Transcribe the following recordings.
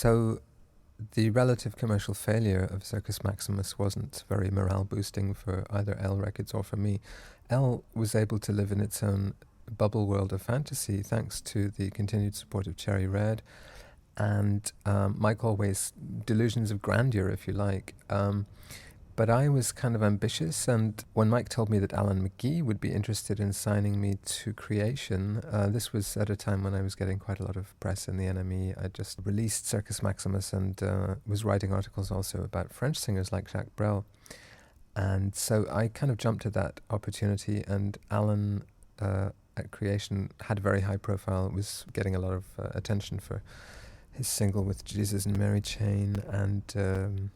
So the relative commercial failure of Circus Maximus wasn't very morale boosting for either L Records or for me. L was able to live in its own bubble world of fantasy thanks to the continued support of Cherry Red and Mike Allway's delusions of grandeur, if you like. But I was kind of ambitious, and when Mike told me that Alan McGee would be interested in signing me to Creation, this was at a time when I was getting quite a lot of press in the NME. I just released Circus Maximus and was writing articles also about French singers like Jacques Brel. And so I kind of jumped at that opportunity, and Alan at Creation had a very high profile, was getting a lot of attention for his single with Jesus and Mary Chain, and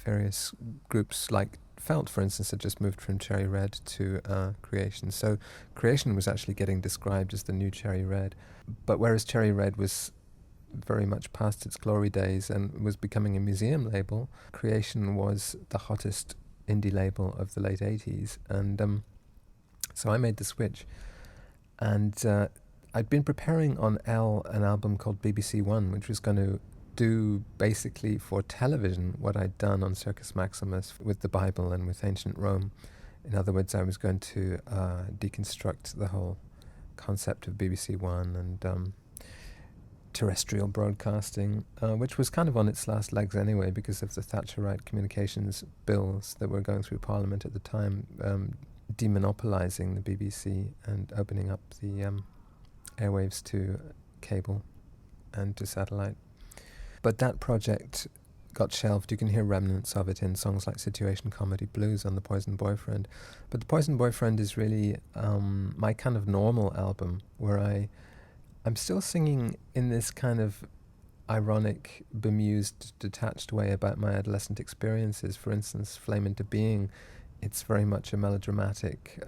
various groups like Felt, for instance, had just moved from Cherry Red to Creation. So Creation was actually getting described as the new Cherry Red. But whereas Cherry Red was very much past its glory days and was becoming a museum label, Creation was the hottest indie label of the late 80s. And so I made the switch. And I'd been preparing on L an album called BBC One, which was going to do basically for television what I'd done on Circus Maximus with the Bible and with ancient Rome. In other words, I was going to deconstruct the whole concept of BBC One and terrestrial broadcasting, which was kind of on its last legs anyway because of the Thatcherite communications bills that were going through Parliament at the time, demonopolising the BBC and opening up the airwaves to cable and to satellite. But that project got shelved. You can hear remnants of it in songs like Situation Comedy Blues on The Poison Boyfriend. But The Poison Boyfriend is really my kind of normal album where I'm still singing in this kind of ironic, bemused, detached way about my adolescent experiences. For instance, Flame Into Being, it's very much a melodramatic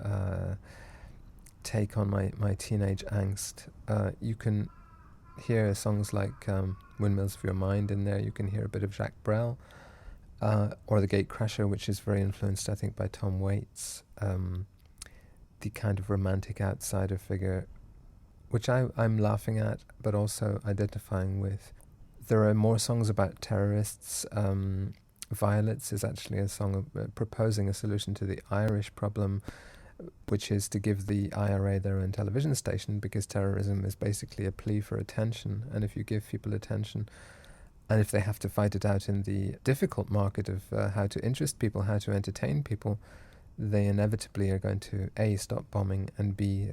take on my teenage angst. You can hear songs like Windmills of Your Mind in there. You can hear a bit of Jacques Brel or The Gatecrasher, which is very influenced, I think, by Tom Waits, the kind of romantic outsider figure, which I'm laughing at, but also identifying with. There are more songs about terrorists. Violets is actually a song proposing a solution to the Irish problem, which is to give the IRA their own television station, because terrorism is basically a plea for attention. And if you give people attention, and if they have to fight it out in the difficult market of how to interest people, how to entertain people, they inevitably are going to A, stop bombing, and B,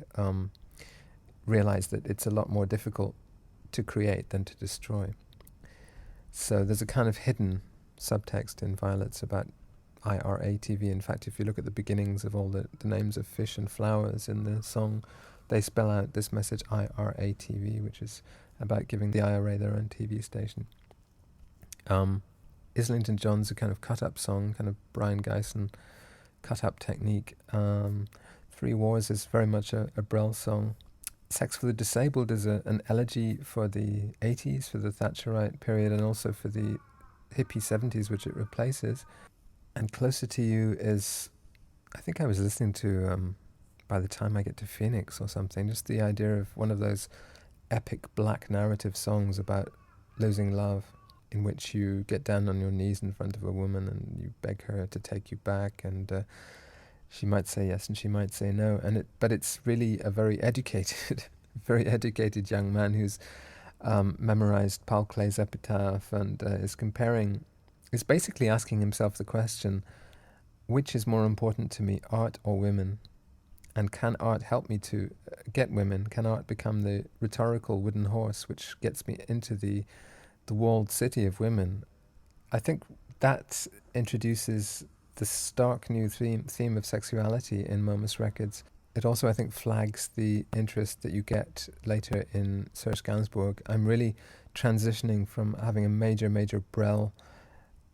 realize that it's a lot more difficult to create than to destroy. So there's a kind of hidden subtext in Violets about IRA TV. In fact, if you look at the beginnings of all the names of fish and flowers in the song, they spell out this message IRA TV, which is about giving the IRA their own TV station. Islington John's a kind of cut-up song, kind of Brian Geisen cut-up technique. Three Wars is very much a Brel song. Sex for the Disabled is an elegy for the 80s, for the Thatcherite period, and also for the hippie 70s, which it replaces. And Closer to You is, I think I was listening to By the Time I Get to Phoenix or something, just the idea of one of those epic black narrative songs about losing love, in which you get down on your knees in front of a woman and you beg her to take you back, and she might say yes and she might say no. But it's really a very educated young man who's memorized Paul Klee's epitaph and is basically asking himself the question, which is more important to me, art or women? And can art help me to get women? Can art become the rhetorical wooden horse which gets me into the walled city of women? I think that introduces the stark new theme of sexuality in Momus records. It also, I think, flags the interest that you get later in Serge Gainsbourg. I'm really transitioning from having a major Brel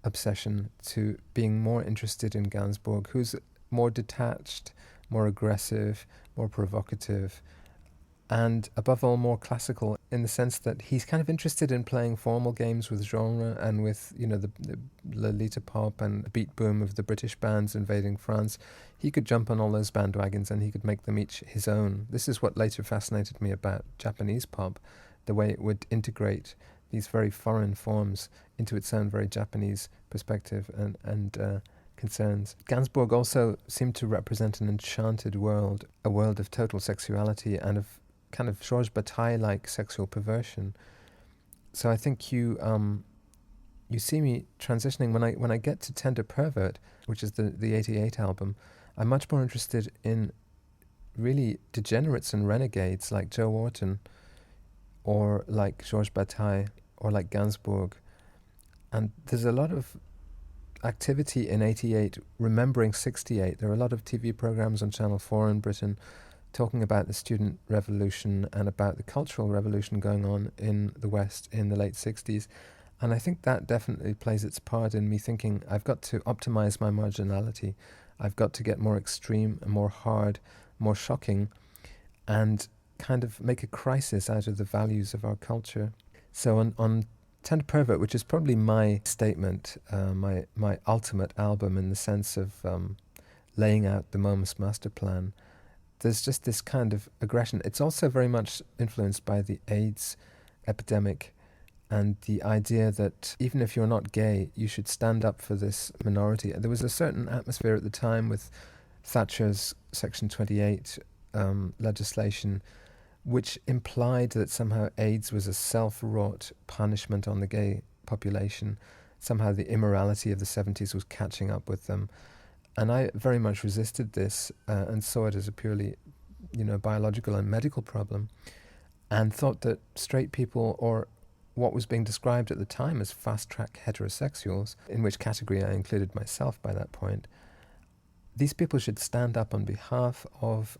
obsession to being more interested in Gainsbourg, who's more detached, more aggressive, more provocative, and above all more classical, in the sense that he's kind of interested in playing formal games with genre and with, the Lolita pop and beat boom of the British bands invading France. He could jump on all those bandwagons and he could make them each his own. This is what later fascinated me about Japanese pop, the way it would integrate these very foreign forms into its own very Japanese perspective and concerns. Gainsbourg also seemed to represent an enchanted world, a world of total sexuality and of kind of Georges Bataille-like sexual perversion. So I think you see me transitioning when I get to Tender Pervert, which is the '88 album. I'm much more interested in really degenerates and renegades like Joe Orton, or like Georges Bataille, or like Gainsbourg. And there's a lot of activity in '88 remembering '68. There are a lot of TV programs on Channel 4 in Britain talking about the student revolution and about the cultural revolution going on in the West in the late '60s. And I think that definitely plays its part in me thinking I've got to optimize my marginality. I've got to get more extreme and more hard, more shocking, and kind of make a crisis out of the values of our culture. So on Tender Pervert, which is probably my statement, my ultimate album in the sense of laying out the Momus master plan, there's just this kind of aggression. It's also very much influenced by the AIDS epidemic and the idea that even if you're not gay, you should stand up for this minority. There was a certain atmosphere at the time with Thatcher's Section 28 legislation, which implied that somehow AIDS was a self-wrought punishment on the gay population. Somehow the immorality of the 70s was catching up with them. And I very much resisted this and saw it as a purely, biological and medical problem, and thought that straight people, or what was being described at the time as fast-track heterosexuals, in which category I included myself by that point, these people should stand up on behalf of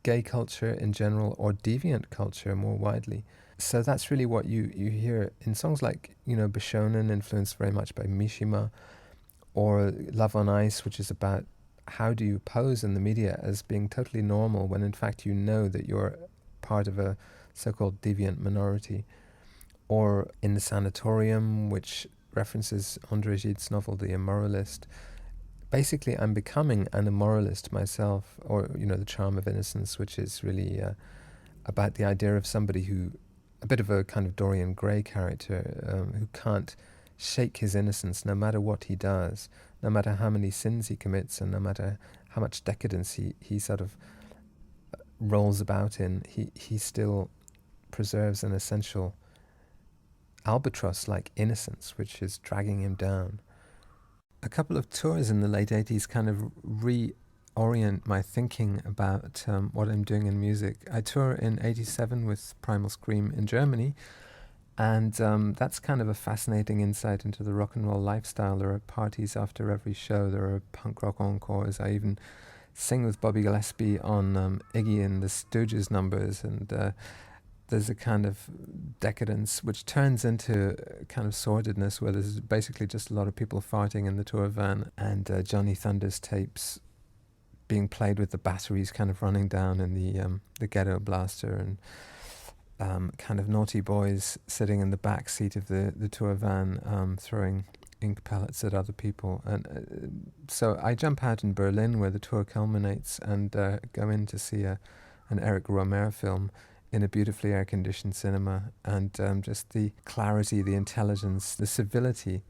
gay culture in general, or deviant culture more widely. So that's really what you hear in songs like, Bishonen, influenced very much by Mishima, or Love on Ice, which is about how do you pose in the media as being totally normal when in fact you know that you're part of a so-called deviant minority. Or in The Sanatorium, which references André Gide's novel The Immoralist. Basically, I'm becoming an immoralist myself, or, The Charm of Innocence, which is really about the idea of somebody who, a bit of a kind of Dorian Gray character, who can't shake his innocence no matter what he does, no matter how many sins he commits, and no matter how much decadence he sort of rolls about in, he still preserves an essential albatross-like innocence, which is dragging him down. A couple of tours in the late 80s kind of reorient my thinking about what I'm doing in music. I tour in 87 with Primal Scream in Germany, and that's kind of a fascinating insight into the rock and roll lifestyle. There are parties after every show. There are punk rock encores. I even sing with Bobby Gillespie on Iggy and the Stooges numbers, and there's a kind of decadence which turns into kind of sordidness, where there's basically just a lot of people farting in the tour van, and Johnny Thunder's tapes being played with the batteries kind of running down in the ghetto blaster, and kind of naughty boys sitting in the back seat of the tour van throwing ink pellets at other people. And so I jump out in Berlin, where the tour culminates, and go in to see an Eric Romer film in a beautifully air-conditioned cinema, and just the clarity, the intelligence, the civility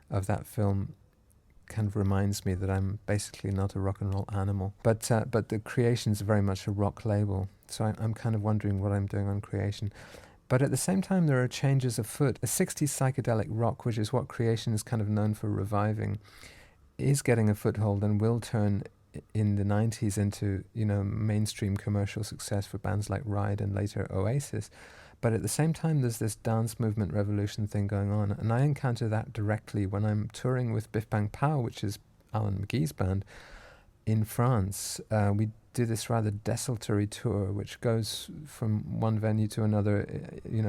of that film kind of reminds me that I'm basically not a rock and roll animal. But the Creation's very much a rock label, so I'm kind of wondering what I'm doing on Creation. But at the same time, there are changes afoot. The 60s psychedelic rock, which is what Creation is kind of known for reviving, is getting a foothold and will turn in the 90s into, mainstream commercial success for bands like Ride and later Oasis. But at the same time, there's this dance movement revolution thing going on, and I encounter that directly when I'm touring with Biff Bang Pow, which is Alan McGee's band, in France. We do this rather desultory tour, which goes from one venue to another,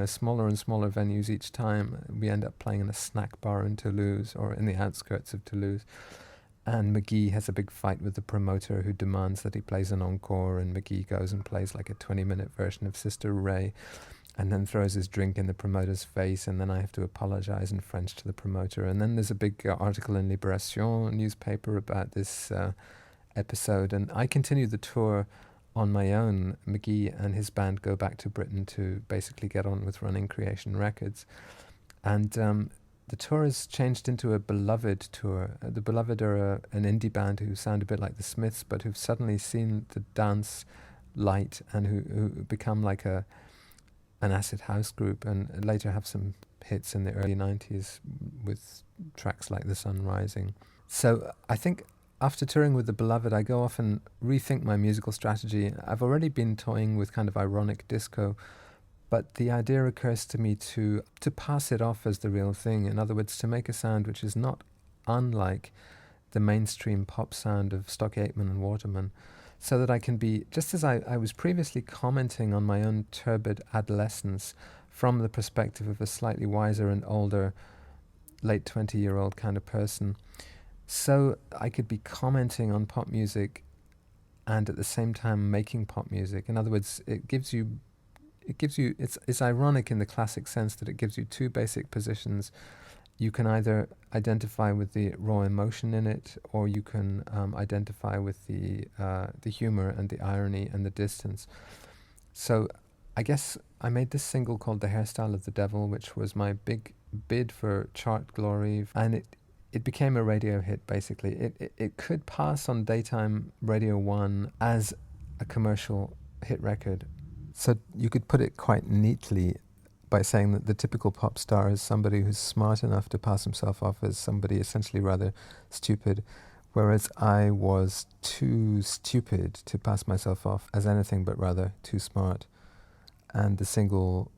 smaller and smaller venues each time. We end up playing in a snack bar in Toulouse, or in the outskirts of Toulouse. And McGee has a big fight with the promoter, who demands that he plays an encore, and McGee goes and plays like a 20-minute version of Sister Ray, and then throws his drink in the promoter's face, and then I have to apologize in French to the promoter. And then there's a big article in Libération newspaper about this episode, and I continue the tour on my own. McGee and his band go back to Britain to basically get on with running Creation Records. And the tour has changed into a Beloved tour. The Beloved are an indie band who sound a bit like the Smiths, but who've suddenly seen the dance light and who become like an acid house group, and later have some hits in the early 90s with tracks like The Sun Rising. So I think after touring with the Beloved, I go off and rethink my musical strategy. I've already been toying with kind of ironic disco, but the idea occurs to me to pass it off as the real thing. In other words, to make a sound which is not unlike the mainstream pop sound of Stock Aitken and Waterman, so that I can be, just as I was previously commenting on my own turbid adolescence from the perspective of a slightly wiser and older, late 20-year-old kind of person, so I could be commenting on pop music and at the same time making pop music. In other words, it's ironic in the classic sense that it gives you two basic positions. You can either identify with the raw emotion in it, or you can identify with the humor and the irony and the distance. So I guess I made this single called The Hairstyle of the Devil, which was my big bid for chart glory, and it became a radio hit, basically. It could pass on daytime Radio 1 as a commercial hit record. So you could put it quite neatly by saying that the typical pop star is somebody who's smart enough to pass himself off as somebody essentially rather stupid, whereas I was too stupid to pass myself off as anything but rather too smart. And the single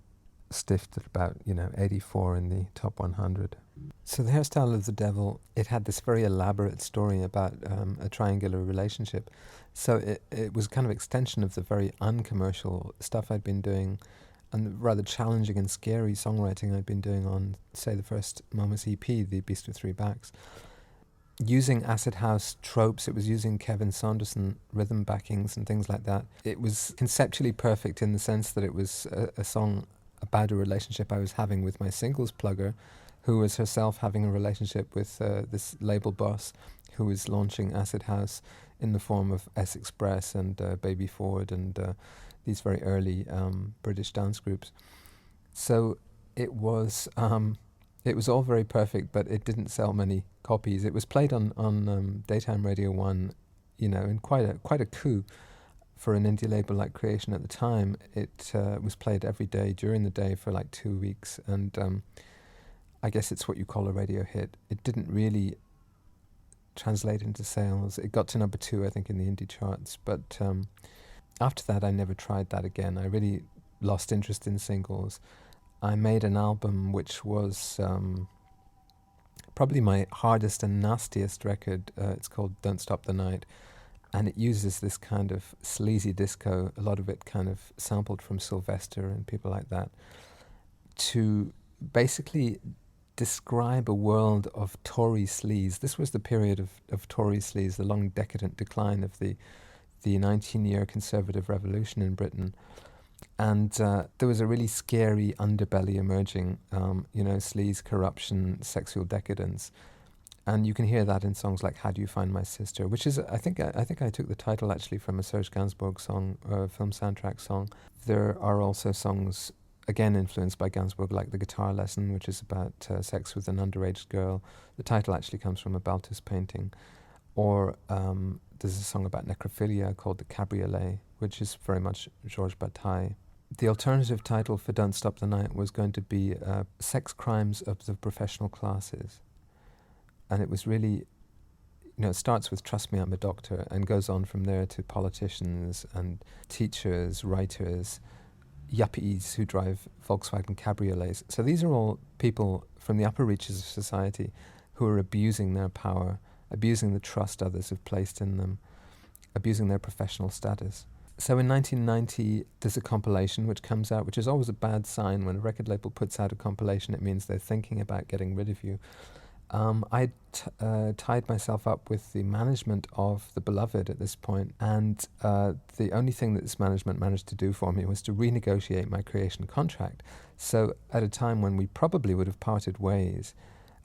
stiffed at about, 84 in the top 100. So The Hairstyle of the Devil, it had this very elaborate story about a triangular relationship. So it was kind of extension of the very uncommercial stuff I'd been doing, and the rather challenging and scary songwriting I'd been doing on, say, the first Momus EP, The Beast with Three Backs. Using acid house tropes, it was using Kevin Saunderson rhythm backings and things like that. It was conceptually perfect in the sense that it was a song about a relationship I was having with my singles plugger, who was herself having a relationship with this label boss who was launching acid house in the form of S Express and Baby Ford and these very early British dance groups. So it was all very perfect, but it didn't sell many copies. It was played on daytime Radio 1, in quite a coup for an indie label like Creation at the time. It was played every day during the day for like 2 weeks, and I guess it's what you call a radio hit. It didn't really translate into sales. It got to number 2, I think, in the indie charts, but after that I never tried that again. I really lost interest in singles. I made an album which was probably my hardest and nastiest record. It's called Don't Stop the Night, and it uses this kind of sleazy disco, a lot of it kind of sampled from Sylvester and people like that, to basically describe a world of Tory sleaze. This was the period of Tory sleaze, the long decadent decline of the 19-year conservative revolution in Britain. And there was a really scary underbelly emerging, sleaze, corruption, sexual decadence. And you can hear that in songs like How Do You Find My Sister, which is, I think I took the title actually from a Serge Gainsbourg song, film soundtrack song. There are also songs, again influenced by Gainsbourg, like The Guitar Lesson, which is about sex with an underage girl. The title actually comes from a Balthus painting. Or there's a song about necrophilia called The Cabriolet, which is very much Georges Bataille. The alternative title for Don't Stop the Night was going to be Sex Crimes of the Professional Classes. And it was really, it starts with Trust Me, I'm a Doctor, and goes on from there to politicians and teachers, writers, yuppies who drive Volkswagen cabriolets. So these are all people from the upper reaches of society who are abusing their power, abusing the trust others have placed in them, abusing their professional status. So in 1990, there's a compilation which comes out, which is always a bad sign. When a record label puts out a compilation, it means they're thinking about getting rid of you. I tied myself up with the management of The Beloved at this point, and the only thing that this management managed to do for me was to renegotiate my Creation contract. So at a time when we probably would have parted ways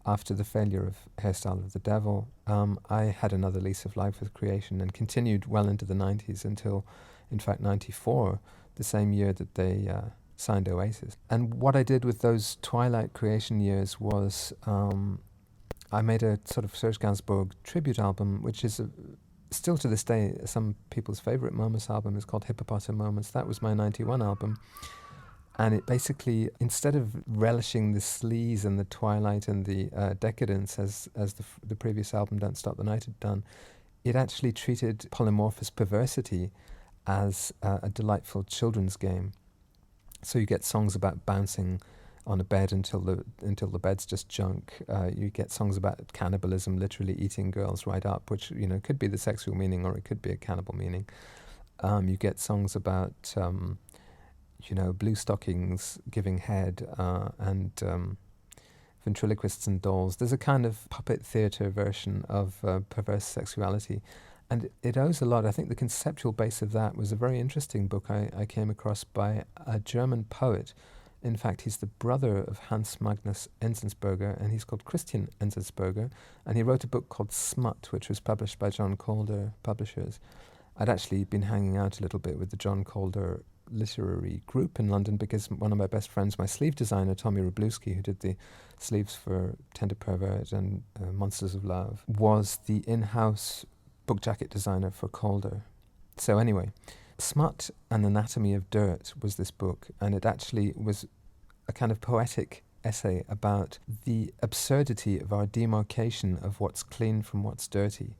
after the failure of Hairstyle of the Devil, I had another lease of life with Creation and continued well into the 90s until in fact 94, the same year that they signed Oasis. And what I did with those Twilight creation years was I made a sort of Serge Gainsbourg tribute album, which is still to this day some people's favorite Momus album. Is called Momus. That was my 91 album. And it basically, instead of relishing the sleaze and the twilight and the decadence as the previous album, Don't Stop the Night, had done, it actually treated polymorphous perversity as a delightful children's game. So you get songs about bouncing on a bed until the bed's just junk. You get songs about cannibalism, literally eating girls right up, which could be the sexual meaning or it could be a cannibal meaning. You get songs about blue stockings giving head and ventriloquists and dolls. There's a kind of puppet theatre version of perverse sexuality. And it owes a lot. I think the conceptual base of that was a very interesting book I came across by a German poet. In fact, he's the brother of Hans Magnus Enzensberger, and he's called Christian Enzensberger. And he wrote a book called Smut, which was published by John Calder Publishers. I'd actually been hanging out a little bit with the John Calder literary group in London because one of my best friends, my sleeve designer, Tommy Wroblewski, who did the sleeves for Tender Pervert and Monsters of Love, was the in-house book jacket designer for Calder. So anyway, Smut and Anatomy of Dirt was this book, and it actually was a kind of poetic essay about the absurdity of our demarcation of what's clean from what's dirty.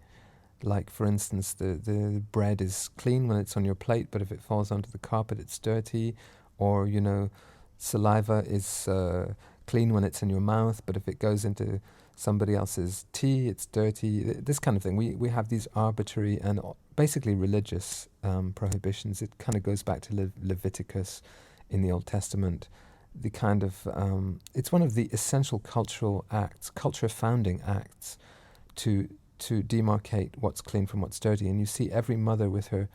Like, for instance, the bread is clean when it's on your plate, but if it falls onto the carpet, it's dirty. Or, saliva is clean when it's in your mouth, but if it goes into somebody else's tea, it's dirty. This kind of thing. We have these arbitrary and basically religious prohibitions. It kind of goes back to Leviticus in the Old Testament. The kind of it's one of the essential cultural acts, culture founding acts, to demarcate what's clean from what's dirty. And you see every mother with her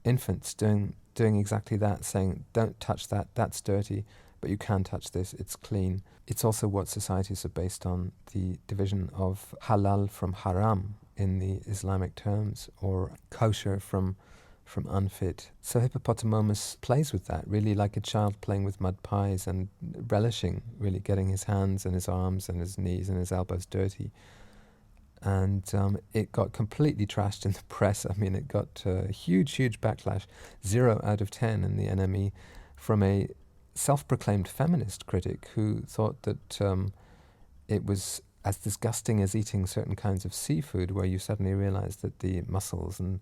infants doing exactly that, saying, don't touch that, that's dirty, but you can touch this, it's clean. It's also what societies are based on, the division of halal from haram in the Islamic terms, or kosher from unfit. So Hippopotamomus plays with that, really like a child playing with mud pies and relishing, really getting his hands and his arms and his knees and his elbows dirty. And it got completely trashed in the press. I mean, it got a huge backlash, 0 out of 10 in the NME, from a self-proclaimed feminist critic who thought that it was as disgusting as eating certain kinds of seafood, where you suddenly realize that the mussels and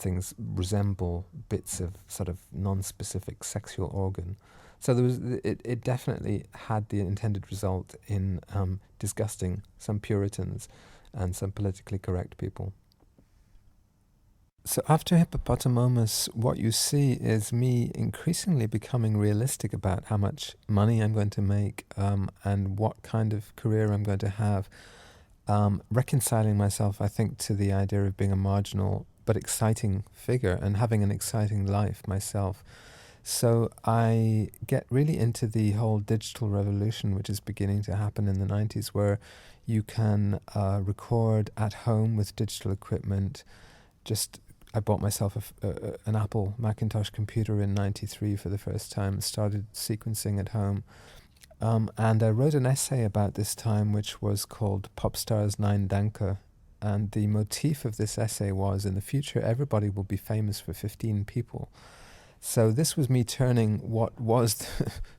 things resemble bits of sort of non-specific sexual organ. So it definitely had the intended result in disgusting some Puritans and some politically correct people. So after Hippopotamomus, what you see is me increasingly becoming realistic about how much money I'm going to make and what kind of career I'm going to have. Reconciling myself, I think, to the idea of being a marginal but exciting figure and having an exciting life myself. So I get really into the whole digital revolution, which is beginning to happen in the 90s, where you can record at home with digital equipment. I bought myself an Apple Macintosh computer in 93 for the first time, started sequencing at home. And I wrote an essay about this time, which was called Popstars Nein Danke. And the motif of this essay was, in the future, everybody will be famous for 15 people. So this was me turning what was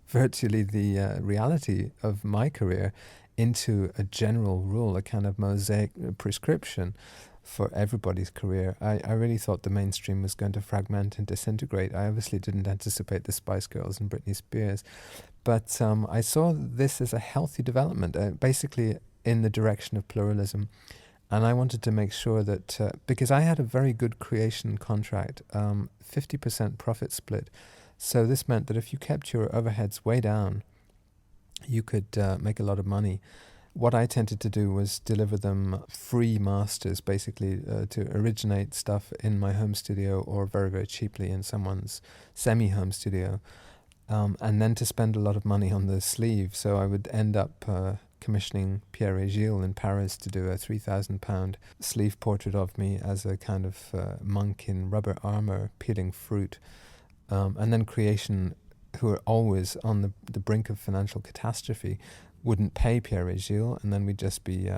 virtually the reality of my career into a general rule, a kind of mosaic prescription for everybody's career. I really thought the mainstream was going to fragment and disintegrate. I obviously didn't anticipate the Spice Girls and Britney Spears, but I saw this as a healthy development, basically in the direction of pluralism. And I wanted to make sure that, because I had a very good creation contract, 50% profit split. So this meant that if you kept your overheads way down, you could make a lot of money. What I tended to do was deliver them free masters, basically, to originate stuff in my home studio or very, very cheaply in someone's semi-home studio, and then to spend a lot of money on the sleeve. So I would end up commissioning Pierre et Gilles in Paris to do a £3,000 sleeve portrait of me as a kind of monk in rubber armour peeling fruit. And then Creation, who are always on the brink of financial catastrophe, wouldn't pay Pierre et Gilles, and then we'd just be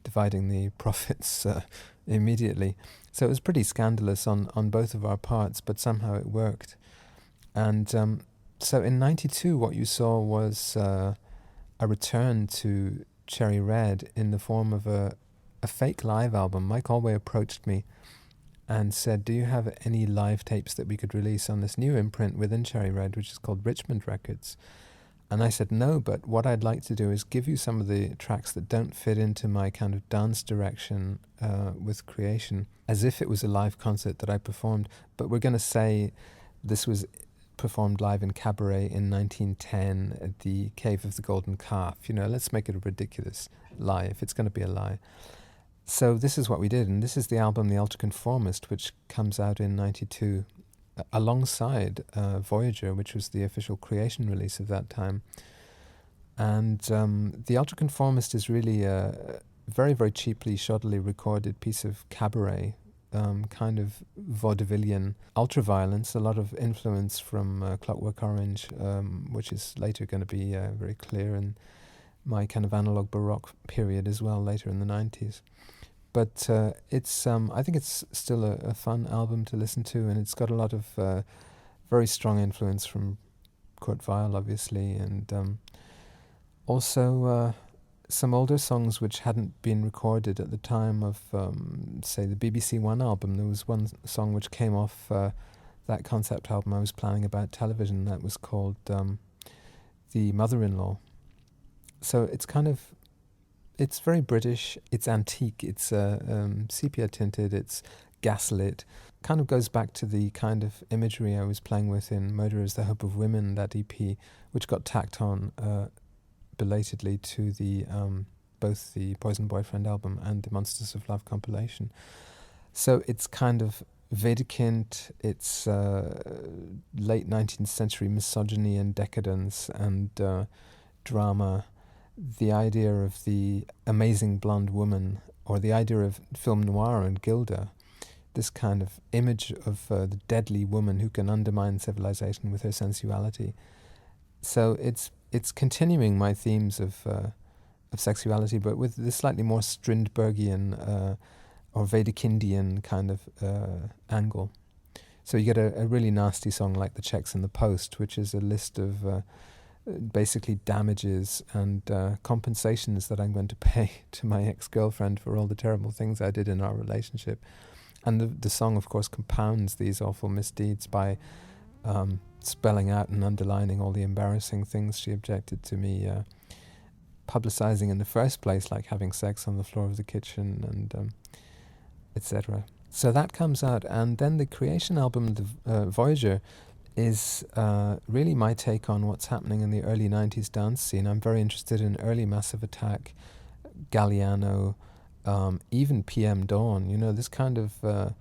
dividing the profits immediately. So it was pretty scandalous on both of our parts, but somehow it worked. And so in '92, what you saw was a return to Cherry Red in the form of a fake live album. Mike Allway approached me and said, do you have any live tapes that we could release on this new imprint within Cherry Red, which is called Richmond Records? And I said, no, but what I'd like to do is give you some of the tracks that don't fit into my kind of dance direction with Creation, as if it was a live concert that I performed. But we're going to say this was performed live in Cabaret in 1910 at the Cave of the Golden Calf. Let's make it a ridiculous lie if it's going to be a lie. So this is what we did, and this is the album The Ultraconformist, which comes out in '92 alongside Voyager, which was the official Creation release of that time. And The Ultraconformist is really a very, very cheaply, shoddily recorded piece of cabaret, kind of vaudevillian ultraviolence, a lot of influence from Clockwork Orange, which is later going to be very clear in my kind of analog baroque period as well, later in the 90s. But it's I think it's still a fun album to listen to, and it's got a lot of very strong influence from Kurt Weill, obviously, and also some older songs which hadn't been recorded at the time of, say, the BBC One album. There was one song which came off that concept album I was planning about television that was called The Mother-in-Law. So it's kind of, it's very British, it's antique, it's sepia tinted, it's gaslit. Kind of goes back to the kind of imagery I was playing with in Murder is the Hope of Women, that EP, which got tacked on belatedly to the both the Poison Boyfriend album and the Monsters of Love compilation. So it's kind of Wedekind, it's late 19th century misogyny and decadence and drama, the idea of the amazing blonde woman, or the idea of film noir and Gilda, this kind of image of the deadly woman who can undermine civilization with her sensuality. So it's continuing my themes of sexuality, but with this slightly more Strindbergian or Wedekindian kind of angle. So you get a really nasty song like The Checks in the Post, which is a list of basically damages and compensations that I'm going to pay to my ex-girlfriend for all the terrible things I did in our relationship. And the song, of course, compounds these awful misdeeds by spelling out and underlining all the embarrassing things she objected to me publicizing in the first place, like having sex on the floor of the kitchen and etc. So that comes out, and then the Creation album, the Voyager, is really my take on what's happening in the early 90s dance scene. I'm very interested in early Massive Attack, Galliano, even PM Dawn, this kind of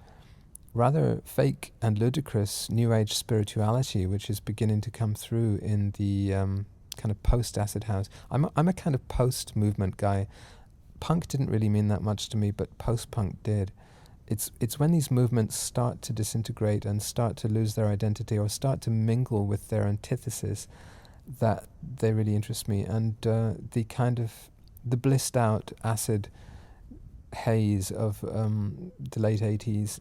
rather fake and ludicrous New Age spirituality, which is beginning to come through in the kind of post-acid house. I'm a kind of post-movement guy. Punk didn't really mean that much to me, but post-punk did. It's when these movements start to disintegrate and start to lose their identity or start to mingle with their antithesis that they really interest me. And the kind of the blissed out acid haze of the late 80s,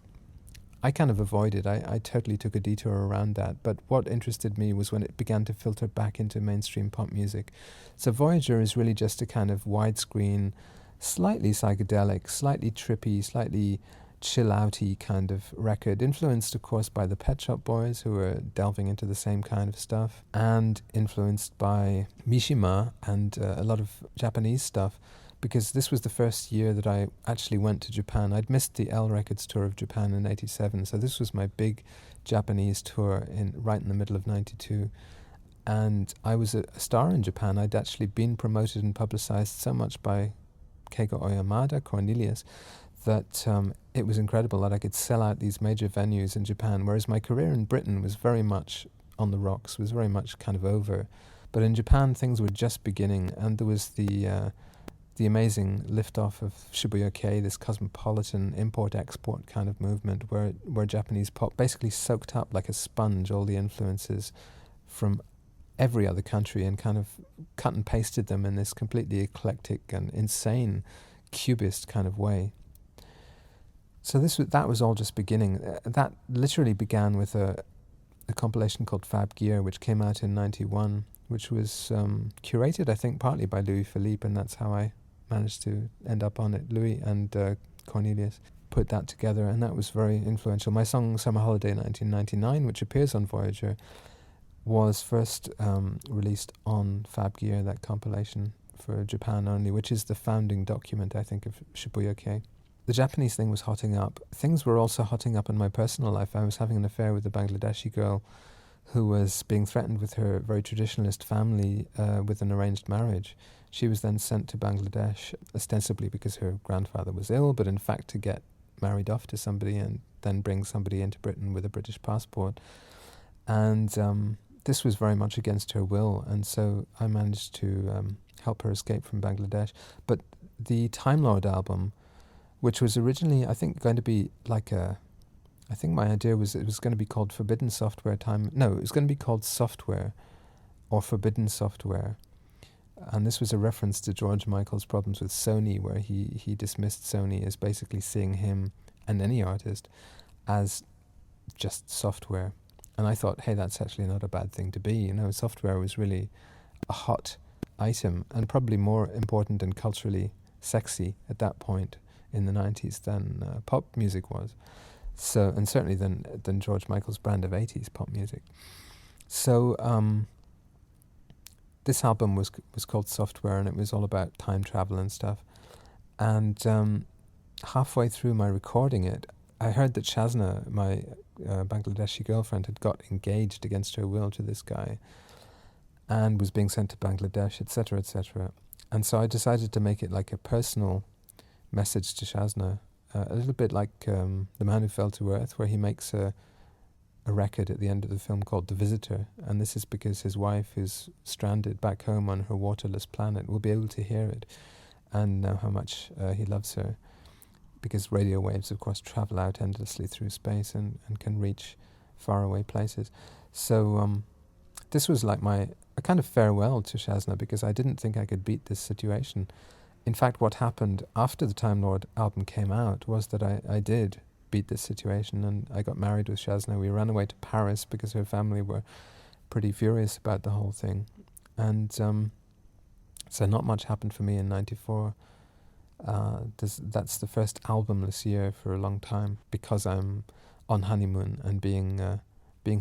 I kind of avoided. I totally took a detour around that. But what interested me was when it began to filter back into mainstream pop music. So Voyager is really just a kind of widescreen, slightly psychedelic, slightly trippy, slightly chill-outy kind of record, influenced of course by the Pet Shop Boys, who were delving into the same kind of stuff, and influenced by Mishima and a lot of Japanese stuff, because this was the first year that I actually went to Japan. I'd missed the L Records tour of Japan in '87, so this was my big Japanese tour right in the middle of '92, and I was a star in Japan. I'd actually been promoted and publicized so much by Keigo Oyamada, Cornelius, that it was incredible that I could sell out these major venues in Japan, whereas my career in Britain was very much on the rocks, was very much kind of over. But in Japan, things were just beginning, and there was the amazing liftoff of Shibuya-kei, this cosmopolitan import-export kind of movement where Japanese pop basically soaked up like a sponge all the influences from every other country and kind of cut and pasted them in this completely eclectic and insane cubist kind of way. So that was all just beginning. That literally began with a compilation called Fab Gear, which came out in '91, which was curated, I think, partly by Louis Philippe, and that's how I managed to end up on it. Louis and Cornelius put that together, and that was very influential. My song Summer Holiday 1999, which appears on Voyager, was first released on Fab Gear, that compilation for Japan only, which is the founding document, I think, of Shibuya-kei. The Japanese thing was hotting up. Things were also hotting up in my personal life. I was having an affair with a Bangladeshi girl who was being threatened with her very traditionalist family with an arranged marriage. She was then sent to Bangladesh, ostensibly because her grandfather was ill, but in fact to get married off to somebody and then bring somebody into Britain with a British passport. And this was very much against her will, and so I managed to help her escape from Bangladesh. But the Time Lord album, which was originally, I think, going to be like I think my idea was it was going to be called Forbidden Software Time. No, it was going to be called Software or Forbidden Software. And this was a reference to George Michael's problems with Sony, where he dismissed Sony as basically seeing him and any artist as just software. And I thought, hey, that's actually not a bad thing to be. You know, software was really a hot item and probably more important and culturally sexy at that point in the 90s than pop music was. So, and certainly than George Michael's brand of 80s pop music. So this album was called Software, and it was all about time travel and stuff. And halfway through my recording it, I heard that Shazna, my Bangladeshi girlfriend, had got engaged against her will to this guy and was being sent to Bangladesh, etc., etc. And so I decided to make it like a personal message to Shazna, a little bit like The Man Who Fell to Earth, where he makes a record at the end of the film called The Visitor, and this is because his wife, who's stranded back home on her waterless planet, will be able to hear it and know how much he loves her, because radio waves, of course, travel out endlessly through space and can reach faraway places. So this was like a kind of farewell to Shazna, because I didn't think I could beat this situation. In fact, what happened after the Time Lord album came out was that I did beat this situation, and I got married with Shazna. We ran away to Paris because her family were pretty furious about the whole thing. And so not much happened for me in '94. That's the first albumless year for a long time, because I'm on honeymoon and being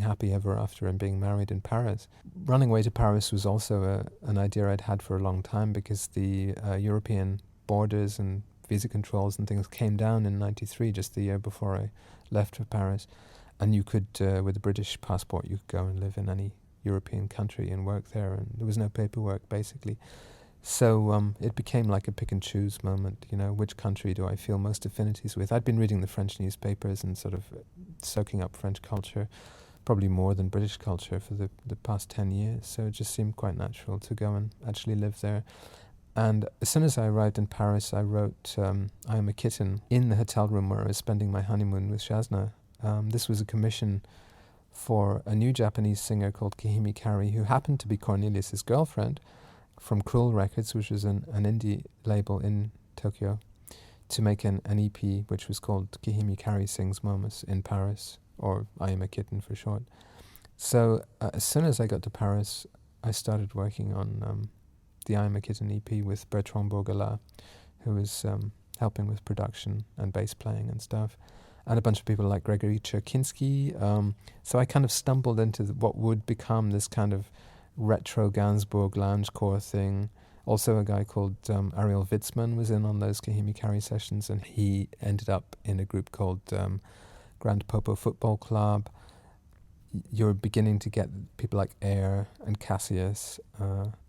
happy ever after and being married in Paris. Running away to Paris was also an idea I'd had for a long time, because the European borders and visa controls and things came down in '93, just the year before I left for Paris. And you could, with a British passport, you could go and live in any European country and work there, and there was no paperwork, basically. So it became like a pick and choose moment, you know, which country do I feel most affinities with? I'd been reading the French newspapers and sort of soaking up French culture, probably more than British culture, for the past 10 years. So it just seemed quite natural to go and actually live there. And as soon as I arrived in Paris, I wrote I Am a Kitten in the hotel room where I was spending my honeymoon with Shazna. This was a commission for a new Japanese singer called Kahimi Kari, who happened to be Cornelius's girlfriend, from Cruel Records, which was an indie label in Tokyo, to make an EP which was called Kahimi Kari Sings Momus in Paris, or I Am a Kitten for short. So as soon as I got to Paris, I started working on the I Am a Kitten EP with Bertrand Bourgelat, who was helping with production and bass playing and stuff, and a bunch of people like Gregory Cherkinsky. So I kind of stumbled into what would become this kind of retro Gainsbourg loungecore thing. Also a guy called Ariel Witzman was in on those Kahimi Kari sessions, and he ended up in a group called Grand Popo Football Club. You're beginning to get people like Air and Cassius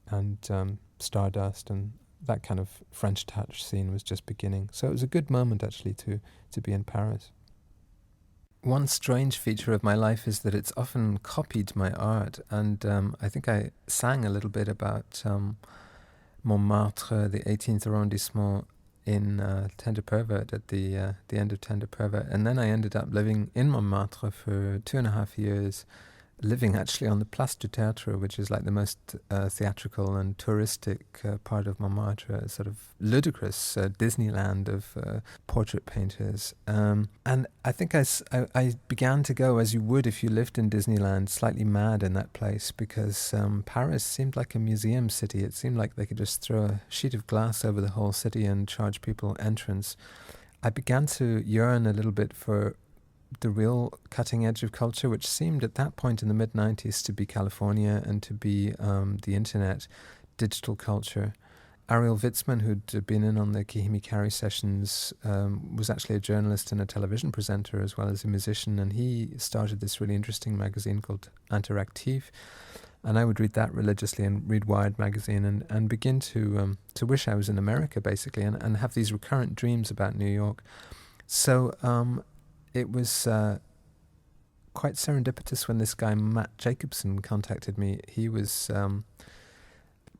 and Stardust, and that kind of French touch scene was just beginning. So it was a good moment actually to be in Paris. One strange feature of my life is that it's often copied my art, and I think I sang a little bit about Montmartre, the 18th arrondissement in Tender Pervert at the end of Tender Pervert, and then I ended up living in Montmartre for 2.5 years, living actually on the Place du Théâtre, which is like the most theatrical and touristic part of Montmartre, a sort of ludicrous Disneyland of portrait painters. And I think I began to go, as you would if you lived in Disneyland, slightly mad in that place, because Paris seemed like a museum city. It seemed like they could just throw a sheet of glass over the whole city and charge people entrance. I began to yearn a little bit for the real cutting edge of culture, which seemed at that point in the mid-90s to be California and to be the internet, digital culture. Ariel Witzman, who'd been in on the Kihimi Kari sessions, was actually a journalist and a television presenter as well as a musician, and he started this really interesting magazine called Interactive. And I would read that religiously and read Wired magazine and begin to wish I was in America, basically, and have these recurrent dreams about New York. So it was quite serendipitous when this guy, Matt Jacobson, contacted me. He was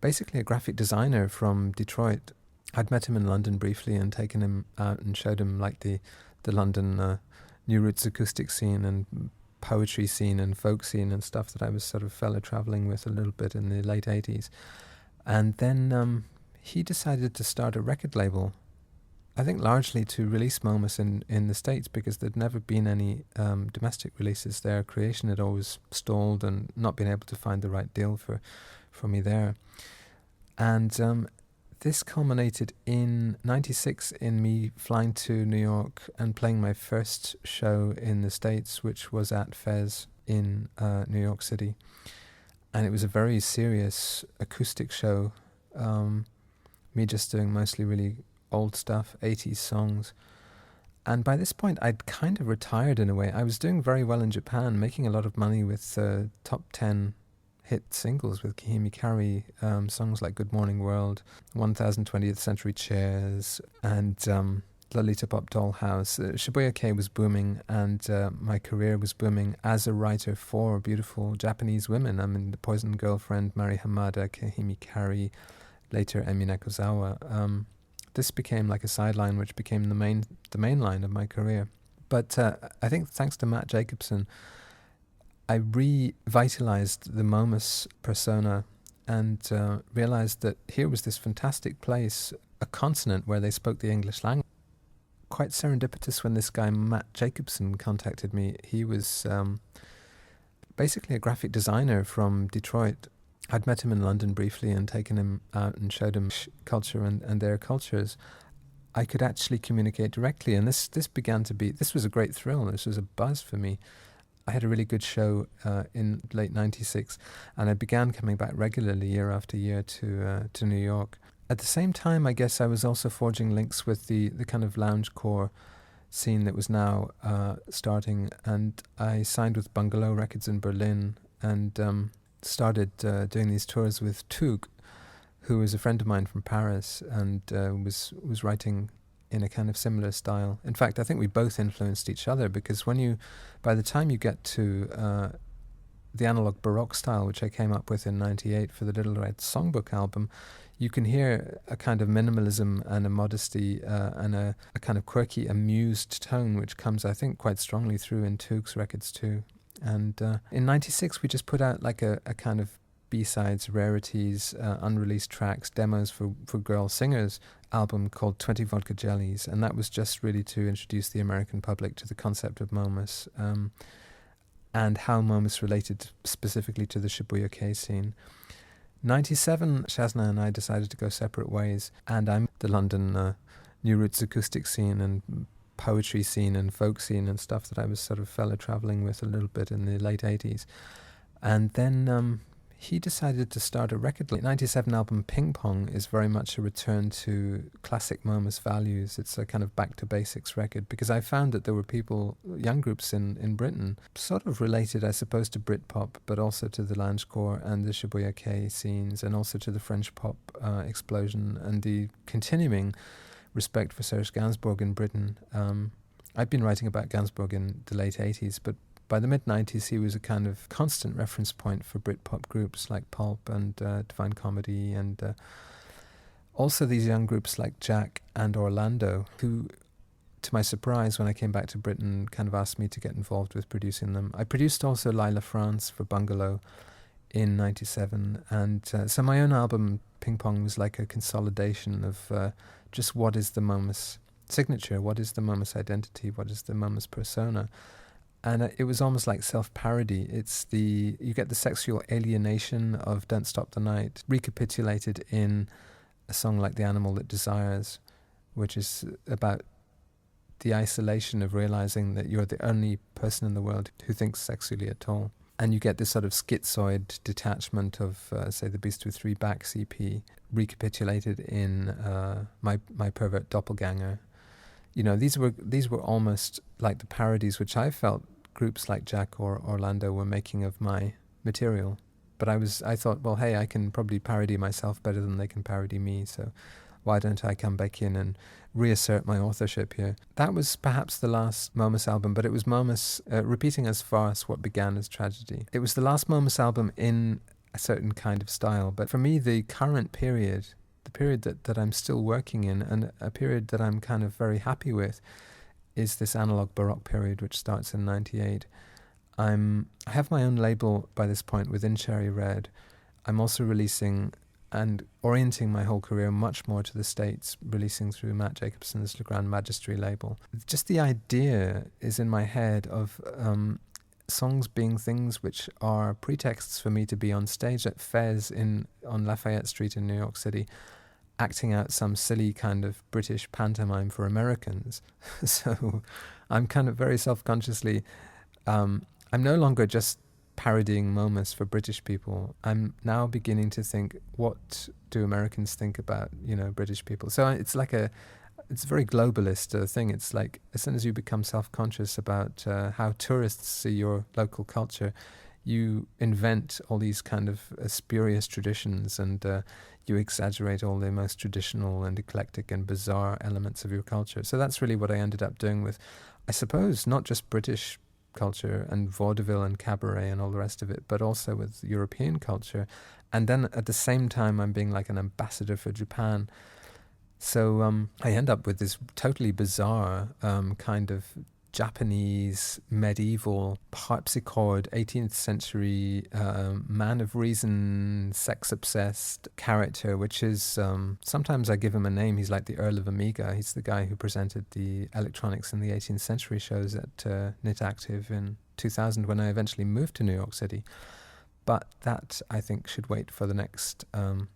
basically a graphic designer from Detroit. I'd met him in London briefly and taken him out and showed him like the London New Roots acoustic scene and poetry scene and folk scene and stuff that I was sort of fellow traveling with a little bit in the late 80s. And then he decided to start a record label, I think largely to release Momus in the States, because there'd never been any domestic releases there. Creation had always stalled and not been able to find the right deal for me there. And this culminated in 96 in me flying to New York and playing my first show in the States, which was at Fez in New York City. And it was a very serious acoustic show, me just doing mostly really old stuff, 80s songs. And by this point, I'd kind of retired in a way. I was doing very well in Japan, making a lot of money with top 10 hit singles with Kihimi Kari, songs like Good Morning World, 1020th Century Chairs, and Lolita Pop Dollhouse. Shibuya Kei was booming, and my career was booming as a writer for beautiful Japanese women. I mean, The Poison Girlfriend, Mari Hamada, Kihimi Kari, later Emi Nekozawa. This became like a sideline which became the main line of my career. But I think thanks to Matt Jacobson, I revitalized the Momus persona and realized that here was this fantastic place, a continent where they spoke the English language. Quite serendipitous when this guy Matt Jacobson contacted me. He was basically a graphic designer from Detroit. I'd met him in London briefly and taken him out and showed him culture and their cultures. I could actually communicate directly, and this began to be, this was a great thrill, this was a buzz for me. I had a really good show in late 96, and I began coming back regularly year after year to New York. At the same time, I guess I was also forging links with the kind of loungecore scene that was now starting, and I signed with Bungalow Records in Berlin and started doing these tours with Tug, who was a friend of mine from Paris and was writing in a kind of similar style. In fact, I think we both influenced each other, because by the time you get to the analog Baroque style, which I came up with in 98 for the Little Red Songbook album, you can hear a kind of minimalism and a modesty and a kind of quirky, amused tone, which comes, I think, quite strongly through in Tug's records too. And in 96, we just put out like a kind of B-sides, rarities, unreleased tracks, demos for girl singers album called 20 Vodka Jellies. And that was just really to introduce the American public to the concept of Momus and how Momus related specifically to the Shibuya Kei scene. 97, Shazna and I decided to go separate ways, and I'm the London New Roots acoustic scene and poetry scene and folk scene and stuff that I was sort of fellow traveling with a little bit in the late 80s. And then he decided to start a record label. The 97 album Ping Pong is very much a return to classic Momus values. It's a kind of back to basics record, because I found that there were people, young groups in Britain, sort of related, I suppose, to Britpop, but also to the loungecore and the Shibuya Kei scenes, and also to the French pop explosion and the continuing respect for Serge Gainsbourg in Britain. I'd been writing about Gainsbourg in the late 80s, but by the mid-90s he was a kind of constant reference point for Britpop groups like Pulp and Divine Comedy, and also these young groups like Jack and Orlando, who, to my surprise, when I came back to Britain, kind of asked me to get involved with producing them. I produced also Lila France for Bungalow in 97, and so my own album Ping Pong was like a consolidation of just what is the Momus signature, what is the Momus identity, what is the Momus persona. And it was almost like self-parody. You get the sexual alienation of Don't Stop the Night recapitulated in a song like The Animal That Desires, which is about the isolation of realizing that you're the only person in the world who thinks sexually at all. And you get this sort of schizoid detachment of, say, the Beast with Three Backs EP, recapitulated in My Pervert Doppelganger. You know, these were almost like the parodies which I felt groups like Jack or Orlando were making of my material. But I thought, well, hey, I can probably parody myself better than they can parody me, so why don't I come back in and reassert my authorship here? That was perhaps the last Momus album, but it was Momus repeating as farce what began as tragedy. It was the last Momus album in a certain kind of style, but for me, the current period, the period that I'm still working in, and a period that I'm kind of very happy with, is this analog baroque period, which starts in 98. I have my own label by this point within Cherry Red. I'm also releasing and orienting my whole career much more to the States, releasing through Matt Jacobson's Le Grand Magistry label. Just the idea is in my head of songs being things which are pretexts for me to be on stage at Fez on Lafayette Street in New York City, acting out some silly kind of British pantomime for Americans. So I'm kind of very self-consciously... I'm no longer just parodying Momus for British people. I'm now beginning to think, what do Americans think about, British people? So it's a very globalist thing. It's like, as soon as you become self-conscious about how tourists see your local culture, you invent all these kind of spurious traditions, and you exaggerate all the most traditional and eclectic and bizarre elements of your culture. So that's really what I ended up doing with, I suppose, not just British culture and vaudeville and cabaret and all the rest of it, but also with European culture. And then at the same time, I'm being like an ambassador for Japan. So I end up with this totally bizarre kind of Japanese medieval harpsichord 18th century man of reason, sex obsessed character, which is sometimes I give him a name. He's like the Earl of Amiga. He's the guy who presented the electronics in the 18th century shows at Knit Active in 2000 when I eventually moved to New York City. But that, I think, should wait for the next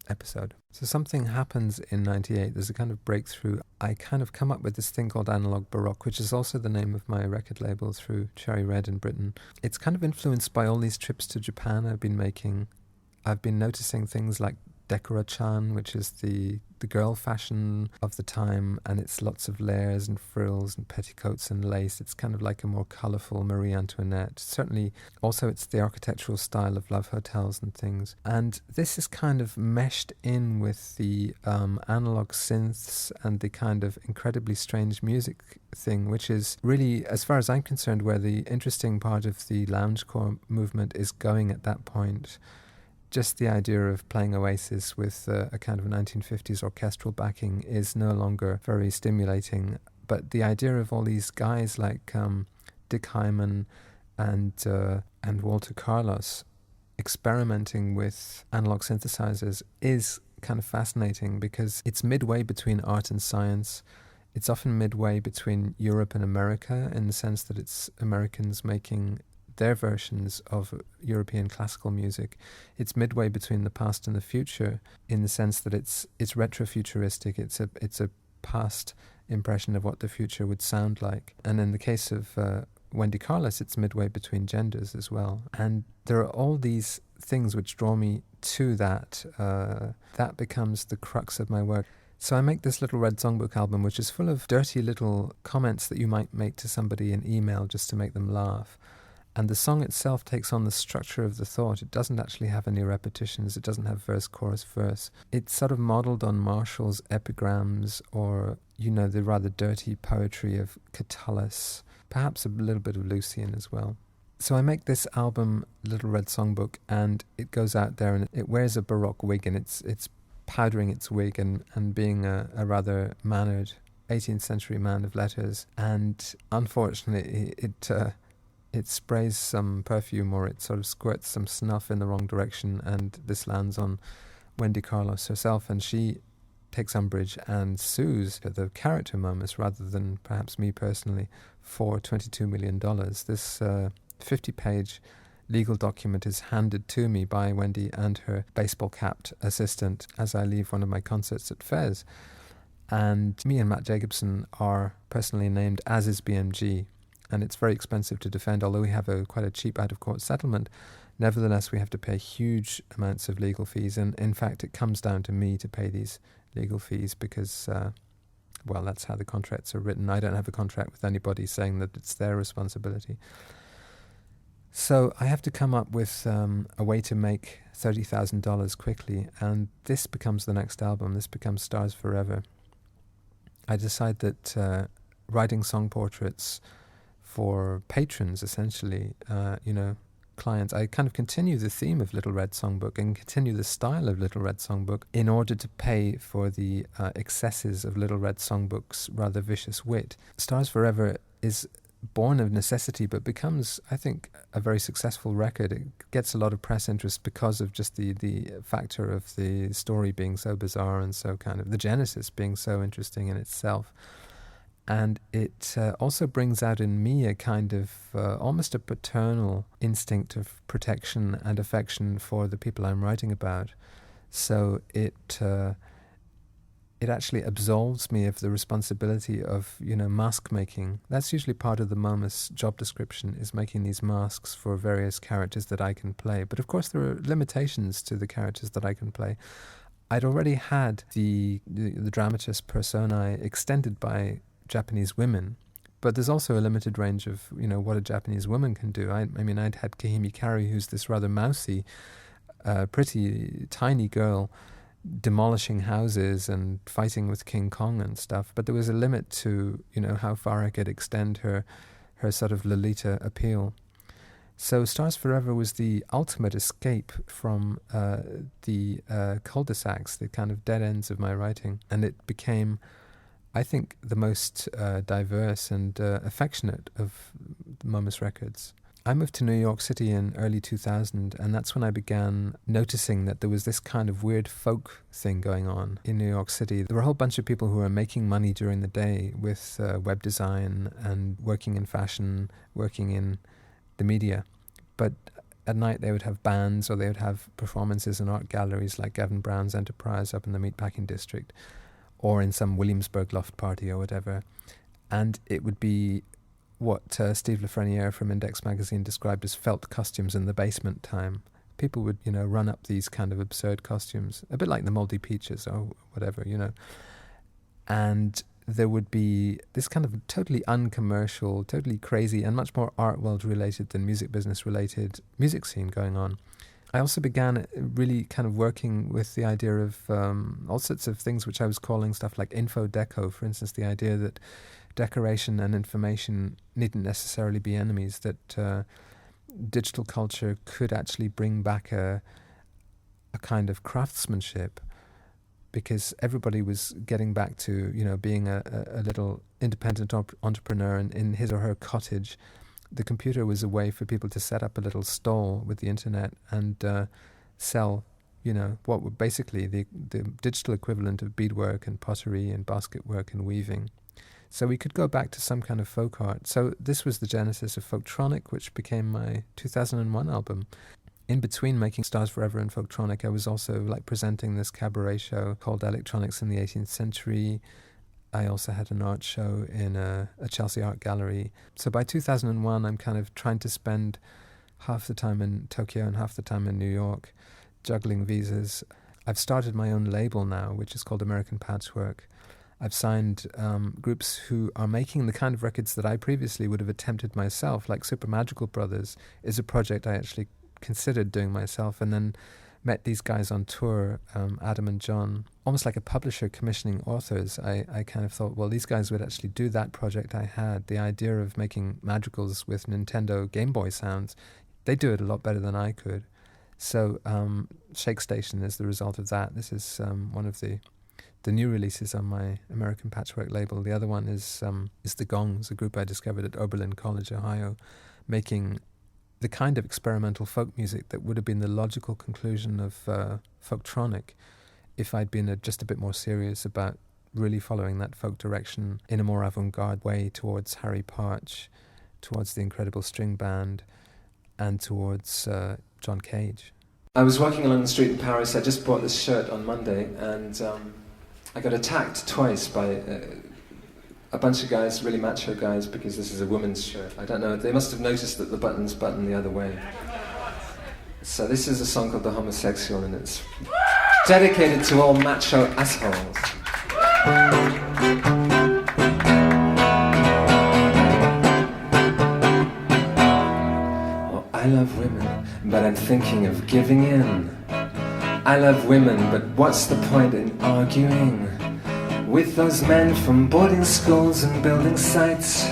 episode. So something happens in 98. There's a kind of breakthrough. I kind of come up with this thing called Analog Baroque, which is also the name of my record label through Cherry Red in Britain. It's kind of influenced by all these trips to Japan I've been making. I've been noticing things like Dekura-chan, which is the girl fashion of the time, and it's lots of layers and frills and petticoats and lace. It's kind of like a more colourful Marie Antoinette. Certainly, also it's the architectural style of love hotels and things. And this is kind of meshed in with the analog synths and the kind of incredibly strange music thing, which is really, as far as I'm concerned, where the interesting part of the loungecore movement is going at that point. Just the idea of playing Oasis with a kind of 1950s orchestral backing is no longer very stimulating. But the idea of all these guys like Dick Hyman and Walter Carlos experimenting with analog synthesizers is kind of fascinating, because it's midway between art and science. It's often midway between Europe and America, in the sense that it's Americans making their versions of European classical music. It's midway between the past and the future, in the sense that it's retrofuturistic. It's a past impression of what the future would sound like. And in the case of Wendy Carlos, it's midway between genders as well. And there are all these things which draw me to that. That becomes the crux of my work. So I make this Little Red Songbook album, which is full of dirty little comments that you might make to somebody in email just to make them laugh. And the song itself takes on the structure of the thought. It doesn't actually have any repetitions. It doesn't have verse, chorus, verse. It's sort of modeled on Marshall's epigrams, or, the rather dirty poetry of Catullus, perhaps a little bit of Lucian as well. So I make this album, Little Red Songbook, and it goes out there and it wears a Baroque wig, and it's powdering its wig and being a rather mannered 18th century man of letters. And unfortunately, it sprays some perfume, or it sort of squirts some snuff in the wrong direction, and this lands on Wendy Carlos herself, and she takes umbrage and sues the character Momus, rather than perhaps me personally, for $22 million. This 50-page legal document is handed to me by Wendy and her baseball-capped assistant as I leave one of my concerts at Fez. And me and Matt Jacobson are personally named, as is BMG. And it's very expensive to defend, although we have quite a cheap out-of-court settlement. Nevertheless, we have to pay huge amounts of legal fees, and in fact, it comes down to me to pay these legal fees because, that's how the contracts are written. I don't have a contract with anybody saying that it's their responsibility. So I have to come up with a way to make $30,000 quickly, and this becomes the next album. This becomes Stars Forever. I decide that writing song portraits for patrons, essentially, clients, I kind of continue the theme of Little Red Songbook and continue the style of Little Red Songbook in order to pay for the excesses of Little Red Songbook's rather vicious wit. Stars Forever is born of necessity, but becomes, I think, a very successful record. It gets a lot of press interest because of just the factor of the story being so bizarre and so kind of the genesis being so interesting in itself. And it also brings out in me a kind of almost a paternal instinct of protection and affection for the people I'm writing about. So it actually absolves me of the responsibility of, mask making. That's usually part of the Momus job description, is making these masks for various characters that I can play. But of course there are limitations to the characters that I can play. I'd already had the dramatist personae extended by Japanese women, but there's also a limited range of, what a Japanese woman can do. I mean, I'd had Kahimi Kari, who's this rather mousy, pretty tiny girl, demolishing houses and fighting with King Kong and stuff, but there was a limit to, how far I could extend her sort of Lolita appeal. So Stars Forever was the ultimate escape from the cul-de-sacs, the kind of dead ends of my writing, and it became, I think, the most diverse and affectionate of the Momus records. I moved to New York City in early 2000, and that's when I began noticing that there was this kind of weird folk thing going on in New York City. There were a whole bunch of people who were making money during the day with web design and working in fashion, working in the media. But at night they would have bands, or they would have performances in art galleries like Gavin Brown's Enterprise up in the Meatpacking District, or in some Williamsburg loft party or whatever. And it would be what Steve Lafreniere from Index magazine described as felt costumes in the basement time. People would, run up these kind of absurd costumes, a bit like the Moldy Peaches or whatever, And there would be this kind of totally uncommercial, totally crazy, and much more art world related than music business related music scene going on. I also began really kind of working with the idea of all sorts of things which I was calling stuff like info-deco, for instance, the idea that decoration and information needn't necessarily be enemies, that digital culture could actually bring back a kind of craftsmanship, because everybody was getting back to, being a little independent entrepreneur in his or her cottage. The computer was a way for people to set up a little stall with the internet and sell, what were basically the digital equivalent of beadwork and pottery and basket work and weaving. So we could go back to some kind of folk art. So this was the genesis of Folktronic, which became my 2001 album. In between making Stars Forever and Folktronic, I was also presenting this cabaret show called Electronics in the 18th Century. I also had an art show in a Chelsea art gallery. So by 2001, I'm kind of trying to spend half the time in Tokyo and half the time in New York, juggling visas. I've started my own label now, which is called American Patchwork. I've signed groups who are making the kind of records that I previously would have attempted myself, like Super Magical Brothers is a project I actually considered doing myself, and then met these guys on tour, Adam and John, almost like a publisher commissioning authors. I kind of thought, well, these guys would actually do that project I had, the idea of making madrigals with Nintendo Game Boy sounds. They do it a lot better than I could. So Shake Station is the result of that. This is one of the new releases on my American Patchwork label. The other one is The Gongs, a group I discovered at Oberlin College, Ohio, making the kind of experimental folk music that would have been the logical conclusion of folktronic if I'd been just a bit more serious about really following that folk direction in a more avant-garde way towards Harry Partch, towards the Incredible String Band, and towards John Cage. I was walking along the street in Paris. I just bought this shirt on Monday, and I got attacked twice by a bunch of guys, really macho guys, because this is a woman's shirt. I don't know, they must have noticed that the button's buttoned the other way. So this is a song called The Homosexual, and it's dedicated to all macho assholes. Well, I love women, but I'm thinking of giving in. I love women, but what's the point in arguing with those men from boarding schools and building sites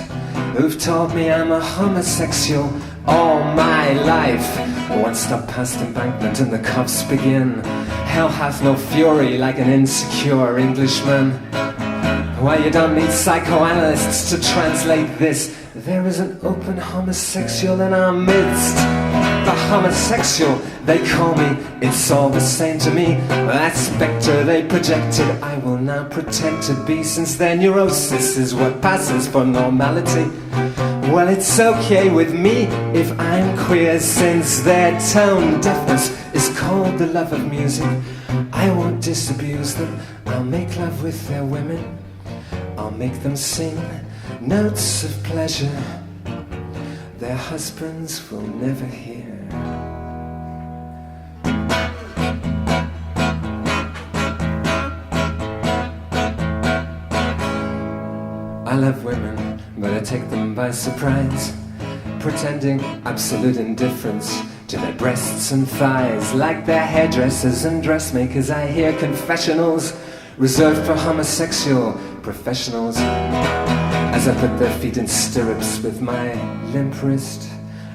who've told me I'm a homosexual all my life? Once stop past embankment and the cuffs begin, hell hath no fury like an insecure Englishman. Why, you don't need psychoanalysts to translate this. There is an open homosexual in our midst. The homosexual, they call me, it's all the same to me. That spectre they projected, I will now pretend to be, since their neurosis is what passes for normality. Well, it's okay with me if I'm queer, since their tone deafness is called the love of music. I won't disabuse them, I'll make love with their women. I'll make them sing notes of pleasure their husbands will never hear. I love women, but I take them by surprise, pretending absolute indifference to their breasts and thighs. Like their hairdressers and dressmakers, I hear confessionals reserved for homosexual professionals, as I put their feet in stirrups with my limp wrist,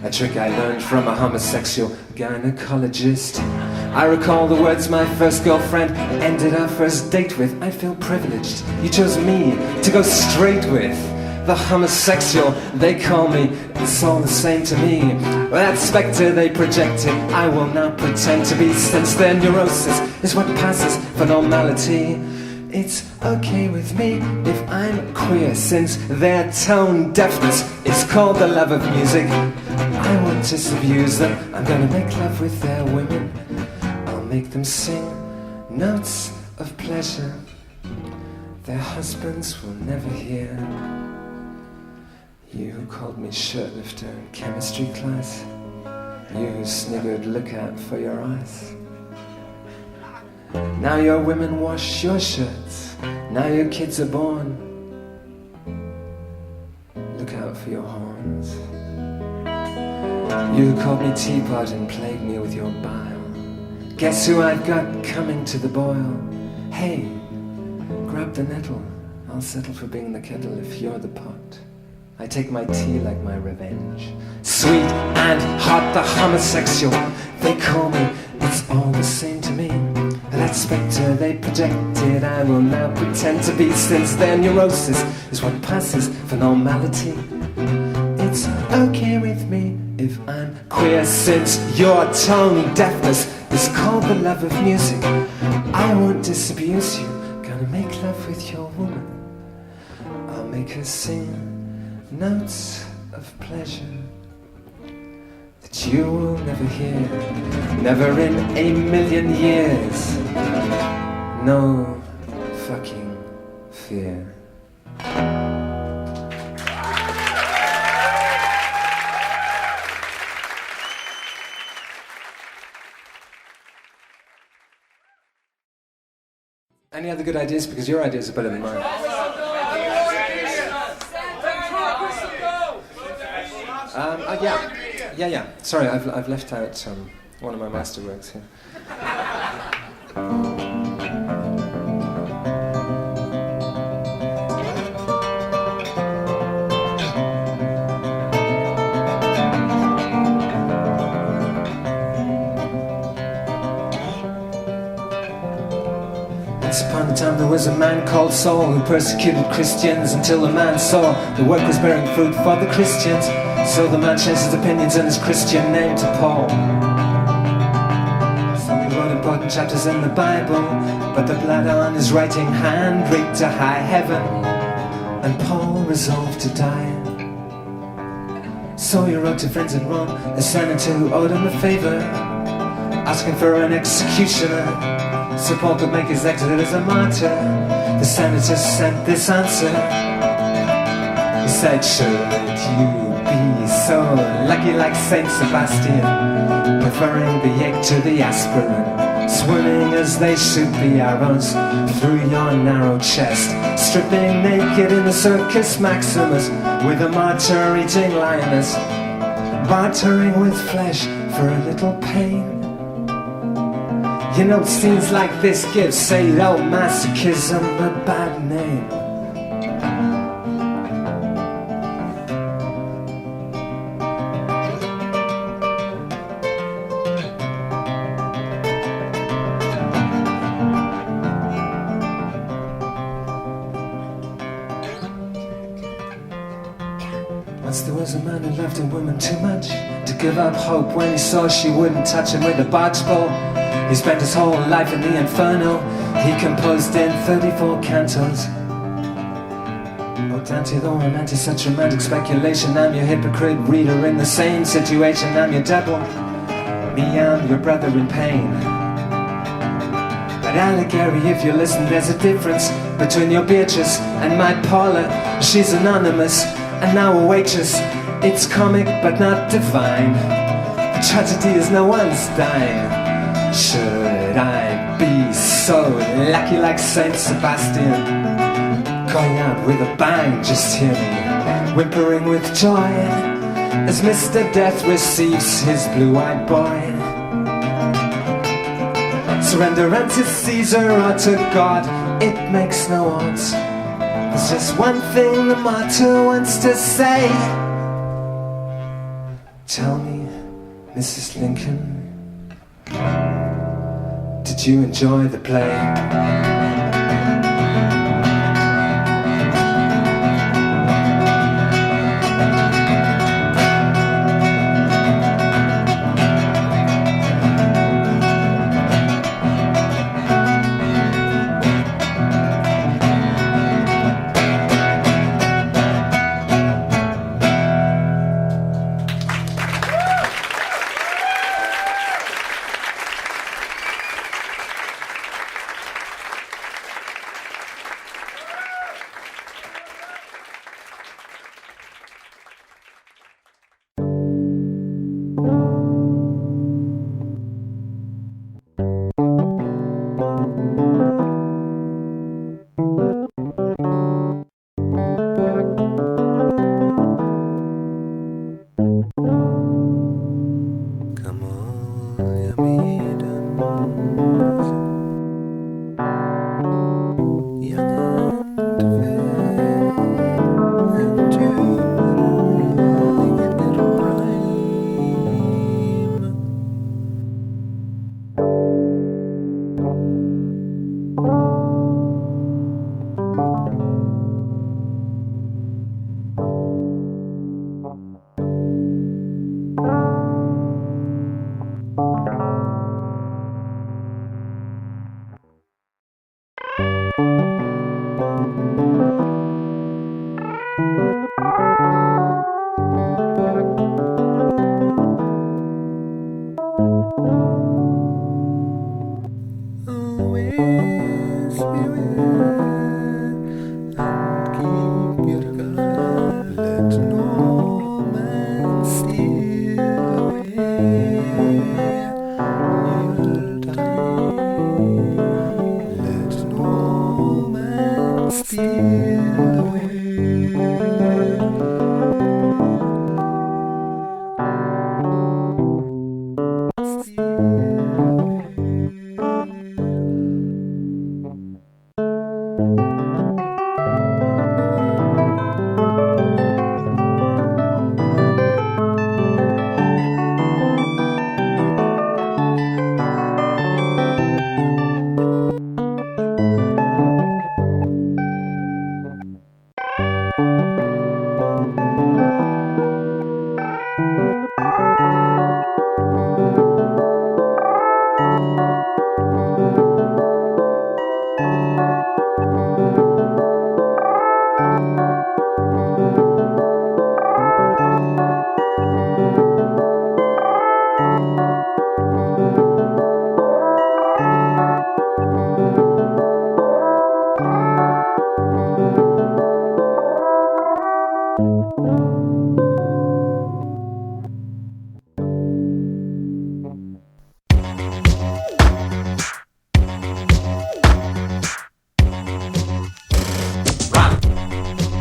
a trick I learned from a homosexual gynecologist. I recall the words my first girlfriend ended our first date with. I feel privileged, you chose me to go straight with. The homosexual, they call me, it's all the same to me. That spectre they projected, I will now pretend to be, since their neurosis is what passes for normality. It's okay with me if I'm queer, since their tone deafness is called the love of music. I won't disabuse them, I'm gonna make love with their women. I'll make them sing notes of pleasure their husbands will never hear. You who called me shirtlifter in chemistry class, you who sniggered look out for your eyes. Now your women wash your shirts, now your kids are born. Look out for your horns. You who called me teapot and plagued me with your bile, guess who I've got coming to the boil? Hey, grab the nettle, I'll settle for being the kettle if you're the pot. I take my tea like my revenge. Sweet and hot, the homosexual, they call me, it's all the same to me. That spectre they projected, I will now pretend to be, since their neurosis is what passes for normality. It's okay with me if I'm queer, since your tone deafness is called the love of music. I won't disabuse you, gonna make love with your woman. I'll make her sing notes of pleasure that you will never hear, never in a million years. No fucking fear. Any other good ideas? Because your ideas are better than mine. Yeah. Sorry, I've left out one of my masterworks here. Once upon a time there was a man called Saul who persecuted Christians until the man saw the work was bearing fruit for the Christians. So the man changed his opinions and his Christian name to Paul. So he wrote important chapters in the Bible, but the blood on his writing hand reeked to high heaven, and Paul resolved to die. So he wrote to friends in Rome, a senator who owed him a favor, asking for an executioner, so Paul could make his exit as a martyr. The senator sent this answer. He said, should you be so lucky like Saint Sebastian, preferring the egg to the aspirin, swirling as they should be arrows through your narrow chest, stripping naked in the Circus Maximus with a martyr-eating lioness, bartering with flesh for a little pain. You know, scenes like this give sadomasochism a bad name. Once there was a man who loved a woman too much to give up hope when he saw she wouldn't touch him with a barge pole. He spent his whole life in the inferno. He composed in 34 cantos. Oh, Dante, though romantic, such romantic speculation. I'm your hypocrite reader in the same situation. I'm your devil, me, I'm your brother in pain. But Allegory, if you listen, there's a difference between your Beatrice and my Paula. She's anonymous and now a waitress. It's comic but not divine. The tragedy is no one's dying. Should I be so lucky like Saint Sebastian, going out with a bang, just hear me whimpering with joy as Mr. Death receives his blue-eyed boy. Surrender unto Caesar or to God, it makes no odds. There's just one thing the martyr wants to say. Tell me, Mrs. Lincoln, did you enjoy the play?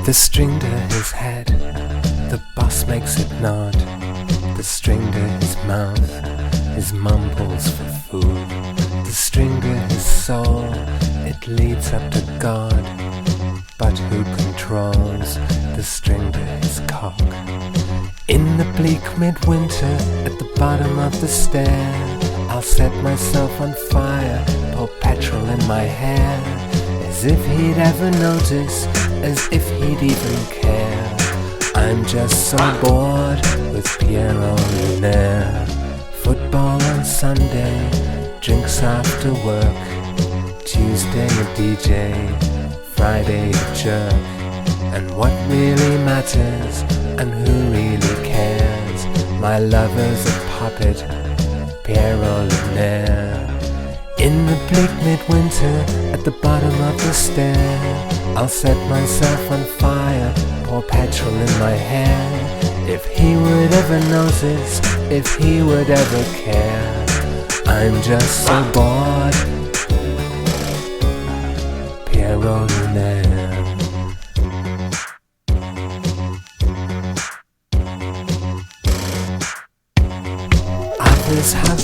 The string to his head, the boss makes it nod. The string to his mouth, his mumbles for food. The string to his soul, it leads up to God. But who controls the string to his cock? In the bleak midwinter, at the bottom of the stair, I'll set myself on fire, pour petrol in my hair. As if he'd ever notice, as if he'd even care. I'm just so bored with Piero Lunaire. Football on Sunday, drinks after work. Tuesday a DJ, Friday a jerk. And what really matters, and who really cares? My lover's a puppet, Piero Lunaire. In the bleak midwinter, at the bottom of the stair, I'll set myself on fire, pour petrol in my hair. If he would ever notice, if he would ever care. I'm just so bored, Piero Lunaire. Others have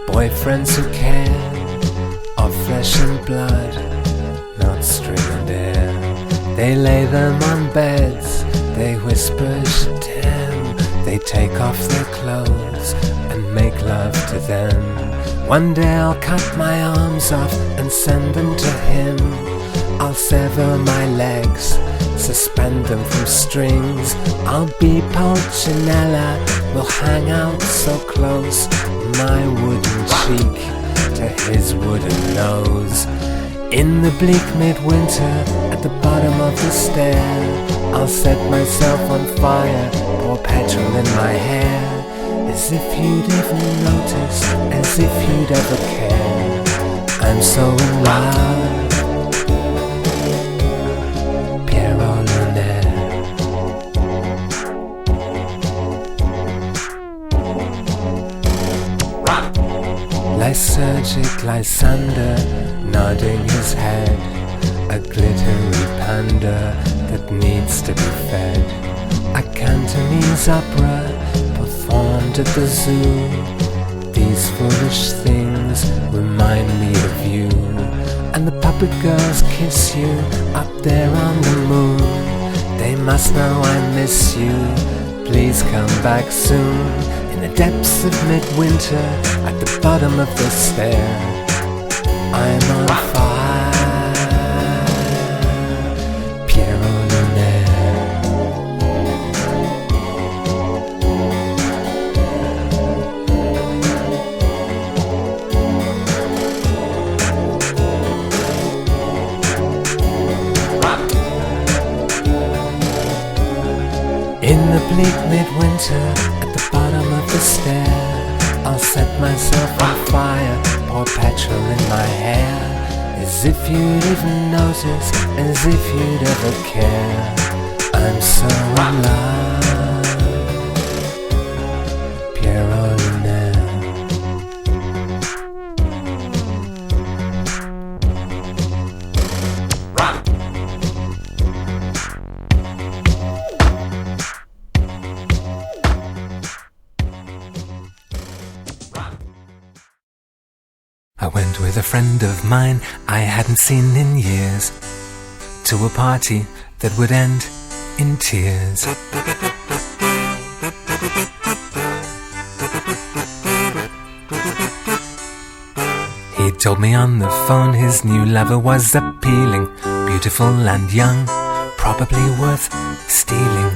boyfriends who care, of flesh and blood, not string and air. They lay them on beds, they whisper "Sh'tem." They take off their clothes and make love to them. One day I'll cut my arms off and send them to him. I'll sever my legs, suspend them from strings. I'll be Pulcinella, we'll hang out so close, my wooden cheek to his wooden nose. In the bleak midwinter, at the bottom of the stair, I'll set myself on fire, pour petrol in my hair. As if you'd even notice, as if you'd ever care. I'm so in love, Piero Lunaire. Lysergic Lysander, nodding his head, a glittery panda that needs to be fed. A Cantonese opera performed at the zoo. These foolish things remind me of you. And the puppet girls kiss you up there on the moon. They must know I miss you, please come back soon. In the depths of midwinter, at the bottom of the stair, I'm on fire, Piero Lunaire. In the bleak midwinter, at the bottom of the stair, I'll set myself on fire, pour petrol in my hair. As if you'd even notice, as if you'd ever care. I'm so in love, Piero Lunaire. Rock. a friend of mine I hadn't seen in years, to a party that would end in tears. He told me on the phone his new lover was appealing, beautiful and young, probably worth stealing.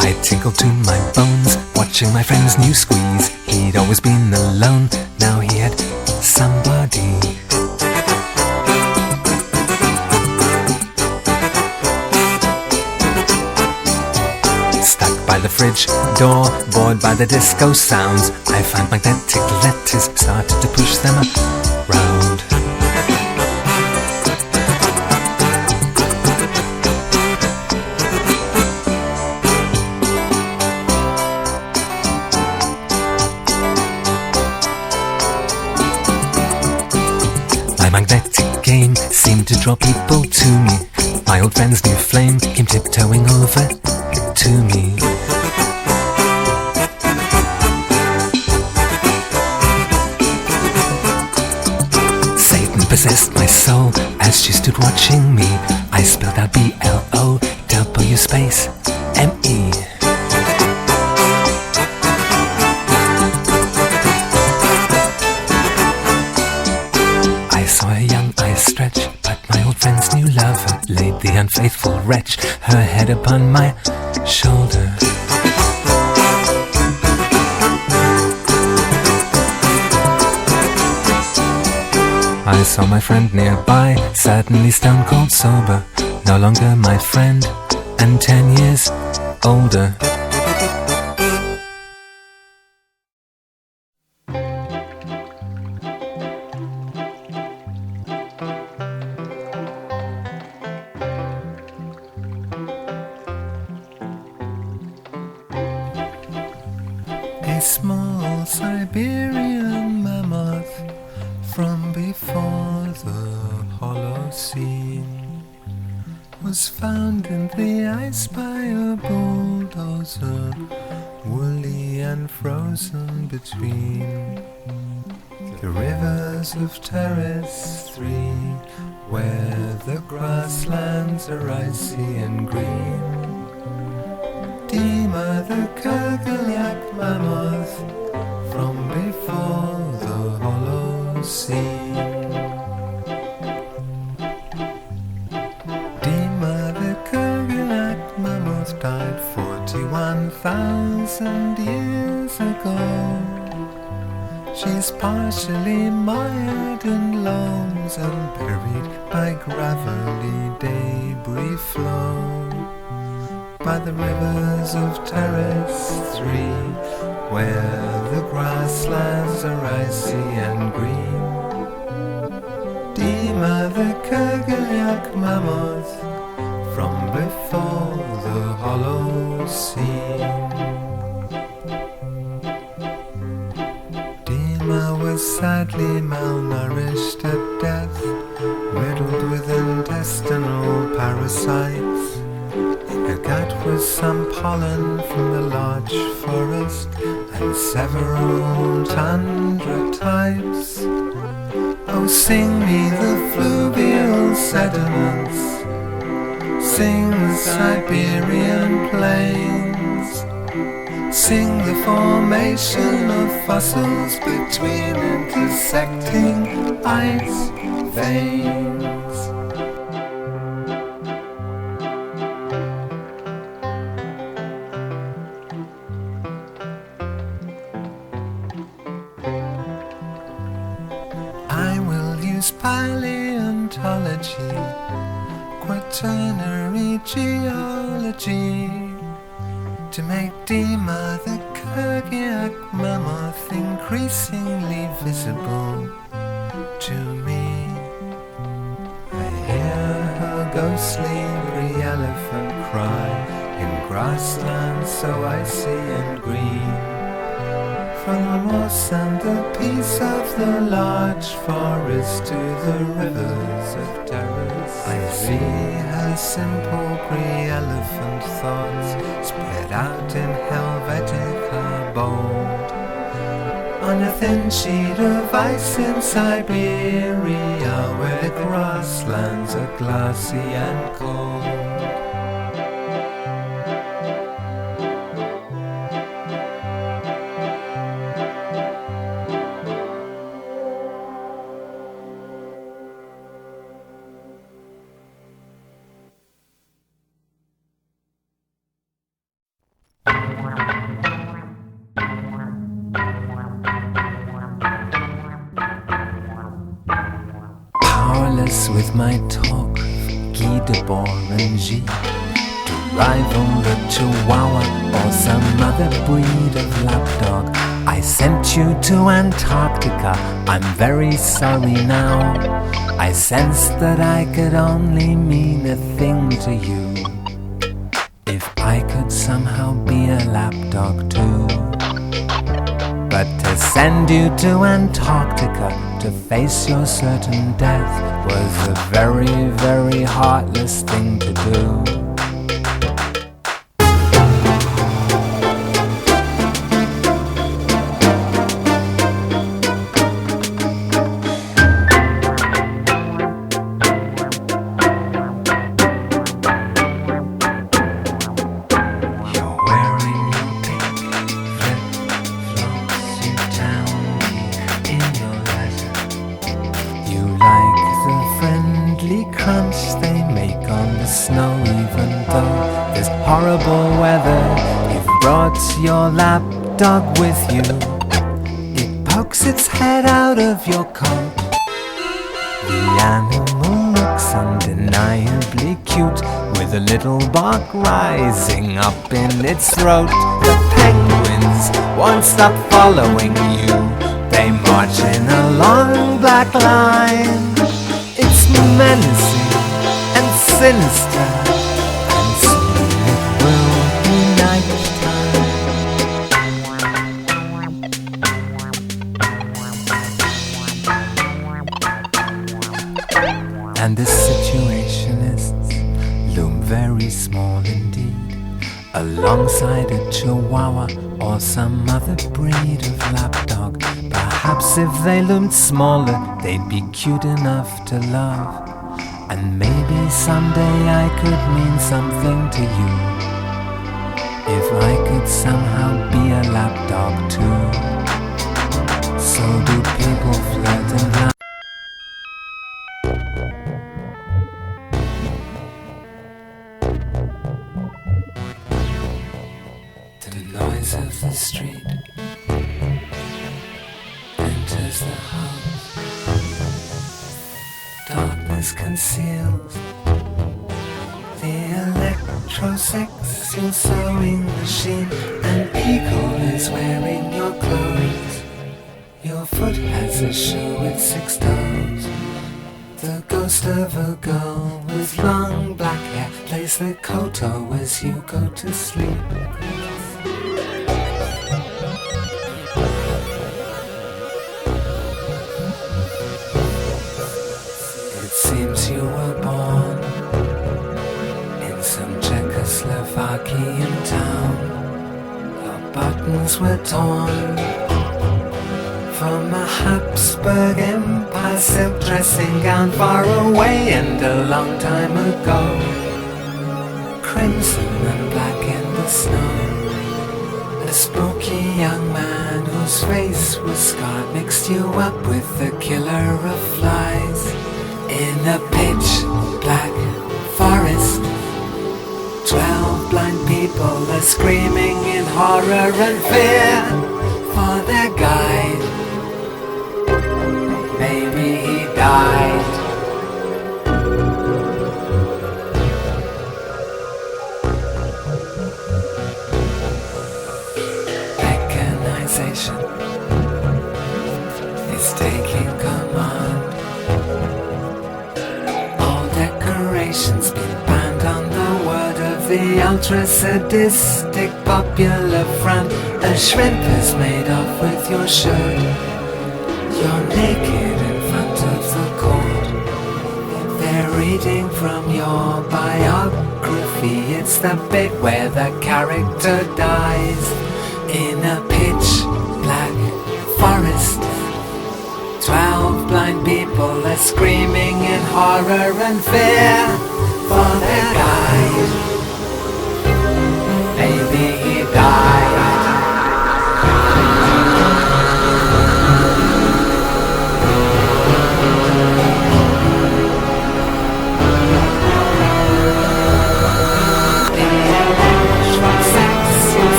I tinkled to my bones, watching my friend's new squeeze. He'd always been alone, now he had somebody. Stuck by the fridge door, bored by the disco sounds, I found magnetic letters, started to push them around. My magnetic game seemed to draw people to me. My old friend's new flame came tiptoeing over to me. Satan possessed my soul as she stood watching me. I spelled out BLOW space ME. I saw her young eyes stretch, but my old friend's new lover laid the unfaithful wretch, her head upon my shoulder. I saw my friend nearby, suddenly stone cold sober, no longer my friend, and 10 years older. A small Siberian mammoth from before the Holocene was found in the ice by a bulldozer, woolly and frozen between the rivers of Terrace 3, where the grasslands are icy and green. Dima the Kerguelen mammoth from before the Holocene. Dima the Kerguelen mammoth died 41,000 years ago. She's partially mired in loams and buried by gravelly debris flow by the rivers of Terrace 3, where the grasslands are icy and green. Dima the Kerguelen mammoth from before the Holocene. Dima was sadly malnourished at death, riddled with intestinal parasites. Her gut was some pollen from the larch forest and several tundra types. Oh, sing me the fluvial sediments, sing the Siberian plains, sing the formation of fossils between intersecting ice veins. Paleontology, quaternary geology, to make Dima the Kerguelen mammoth increasingly visible to me. I hear her ghostly pre-elephant cry in grasslands so icy and green, from the moss and the peace of the large forest to the rivers of Terrace I see her simple pre-elephant thoughts spread out in Helvetica bold on a thin sheet of ice in Siberia, where the grasslands are glassy and cold. Powerless with my talk of Guy Debord and G to rival the Chihuahua or some other breed of lapdog. I sent you to Antarctica, I'm very sorry now. I sensed that I could only mean a thing to you if I could somehow be a lapdog too. But to send you to Antarctica to face your certain death was a very, very heartless thing to do. Crunch they make on the snow, even though there's horrible weather. You've brought your lapdog with you. It pokes its head out of your coat. The animal looks undeniably cute, with a little bark rising up in its throat. The penguins won't stop following you. They march in a long black line. It's menacing and sinister, and soon it will be nighttime. And the situationists loom very small indeed, alongside a Chihuahua or some other breed of lapdog. Perhaps if they loomed smaller, they'd be cute enough to love. And maybe someday I could mean something to you, if I could somehow be a lapdog too. So do people flirt and laugh? The noise of the street enters the house. Darkness conceals the electrosexual sewing machine. An eagle is wearing your clothes. Your foot has a shoe with 6 toes. The ghost of a girl with long black hair plays the koto as you go to sleep. It seems you were born in some Czechoslovakian town. Your buttons were torn from a Habsburg Empire silk dressing gown, far away and a long time ago. Crimson and black in the snow. A spooky young man whose face was scarred mixed you up with the killer of flies. In a pitch black forest, 12 blind people are screaming in horror and fear for their guide. Maybe he died. Mechanization is taking command. All decorations been banned on the word of the ultra-sadistic Popular Front. A shrimp is made off with your shirt. You're naked in front of the court. Very reading from your biography. It's the bit where the character dies in a pitch black forest. 12 blind people are screaming in horror and fear for their guide. Maybe he died.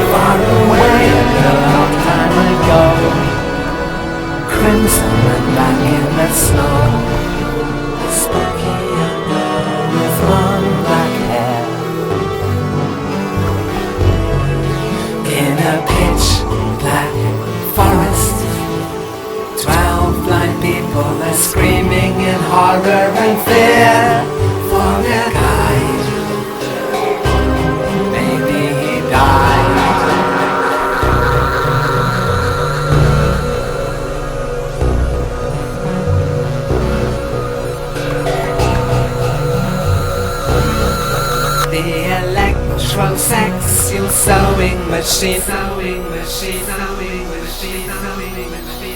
Far away a long time ago, crimson and black in the snow, a spooky young girl with long black hair. In a pitch black forest, 12 blind people are screaming in horror and fear for their guide. Maybe he died. Electrosexual sewing machine, sewing machine, sewing machine, sewing machine.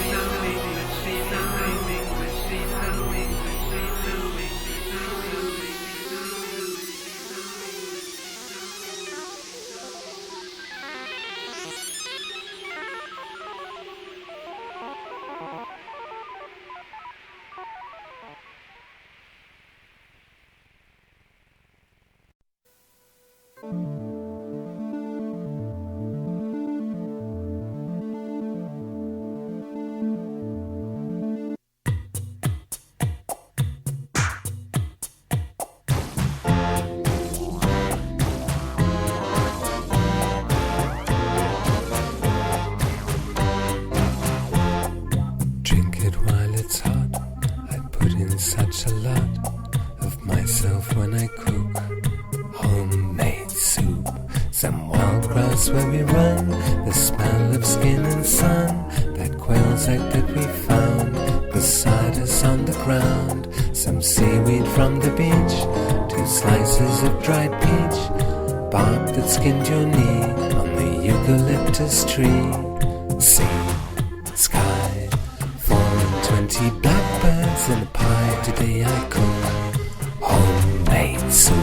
Such a lot of myself when I cook homemade soup. Some wild grass where we run, the smell of skin and sun, that quail's egg that we found beside us on the ground. Some seaweed from the beach, 2 slices of dried peach, bark that skinned your knee on the eucalyptus tree. Sea, sky, 420 blackbirds in a pie. Today I cook homemade soup.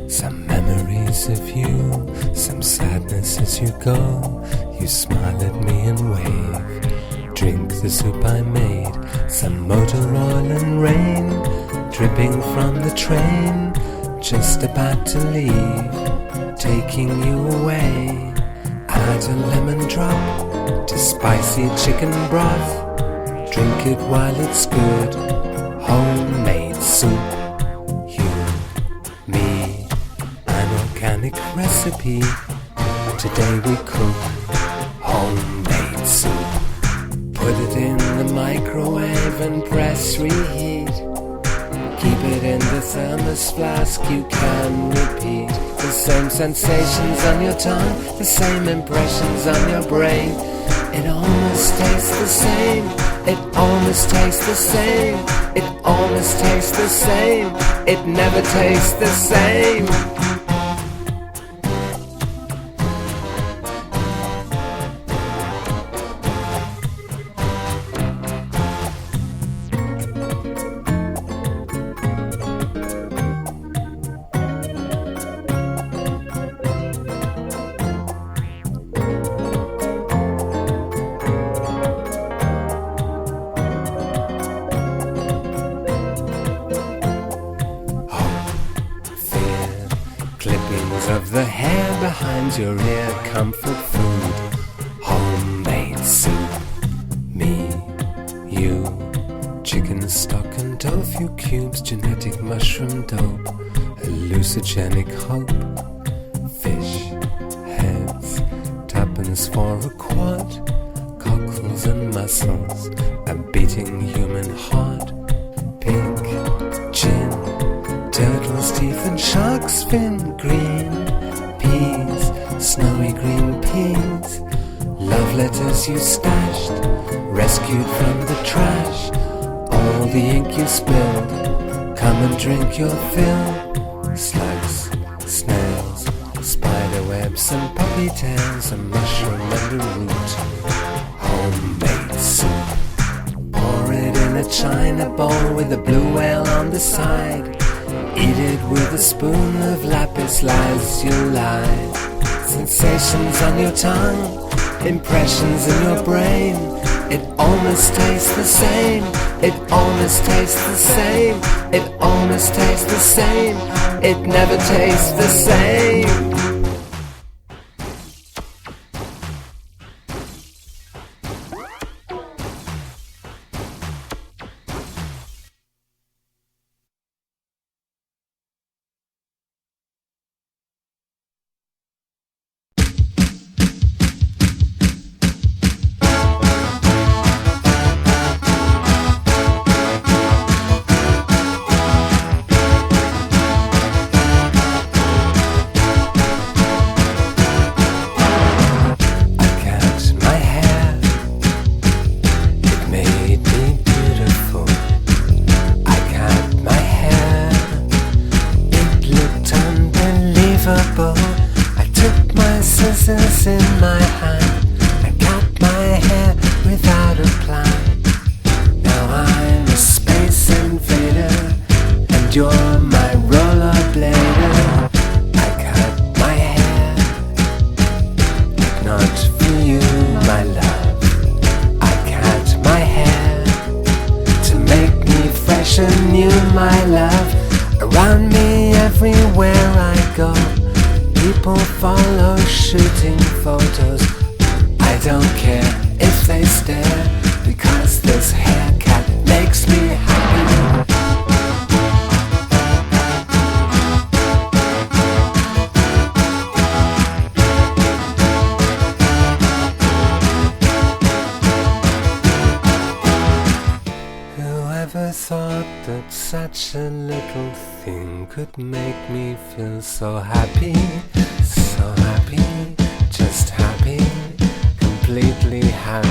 Some memories of you, some sadness as you go. You smile at me and wave. Drink the soup I made. Some motor oil and rain dripping from the train, just about to leave, taking you away. Add a lemon drop to spicy chicken broth. Drink it while it's good. Homemade soup. You, me, an organic recipe. Today we cook homemade soup. Put it in the microwave and press reheat. Keep it in the thermos flask, you can repeat. The same sensations on your tongue, the same impressions on your brain. It almost tastes the same. It almost tastes the same. It almost tastes the same. It never tastes the same. Of the hair behind your ear, comfort food, homemade soup. Me, you, chicken stock and tofu cubes, genetic mushroom dope, hallucinogenic hope, fish heads, tuppence for a quart, cockles and mussels, a beating human heart, pink chin, turtle's teeth and shark's fin, green peas, snowy green peas, love letters you stashed, rescued from the trash, all the ink you spilled, come and drink your fill. Slugs, snails, spider webs and puppy tails, a mushroom and a root, homemade soup. Pour it in a china bowl with a blue whale on the side, eat it with a spoon of lapis lazuli. Sensations on your tongue, impressions in your brain, it almost tastes the same, it almost tastes the same, it almost tastes the same, it never tastes the same. I took my scissors in my hand and cut my hair without a plan. Now I'm a space invader and you're my rollerblader. I cut my hair, not for you, my love. I cut my hair to make me fresh and new, my love. Around me, everywhere I go, people follow, shooting photos. I don't care if they stare, because this haircut makes me happy. Whoever thought that such a little thing could make me feel so happy, just happy, completely happy.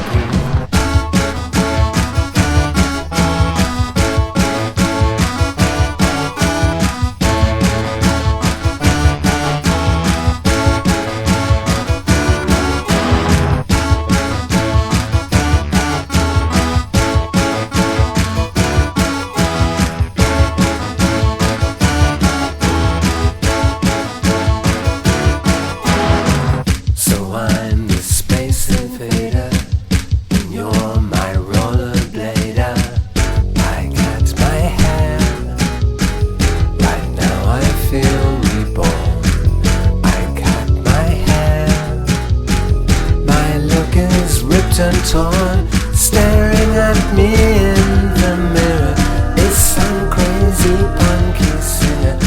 And torn, staring at me in the mirror is some crazy punky singer,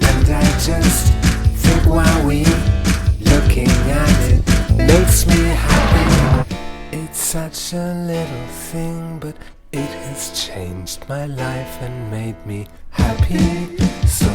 and I just think while we looking at it makes me happy. It's such a little thing, but it has changed my life and made me happy, so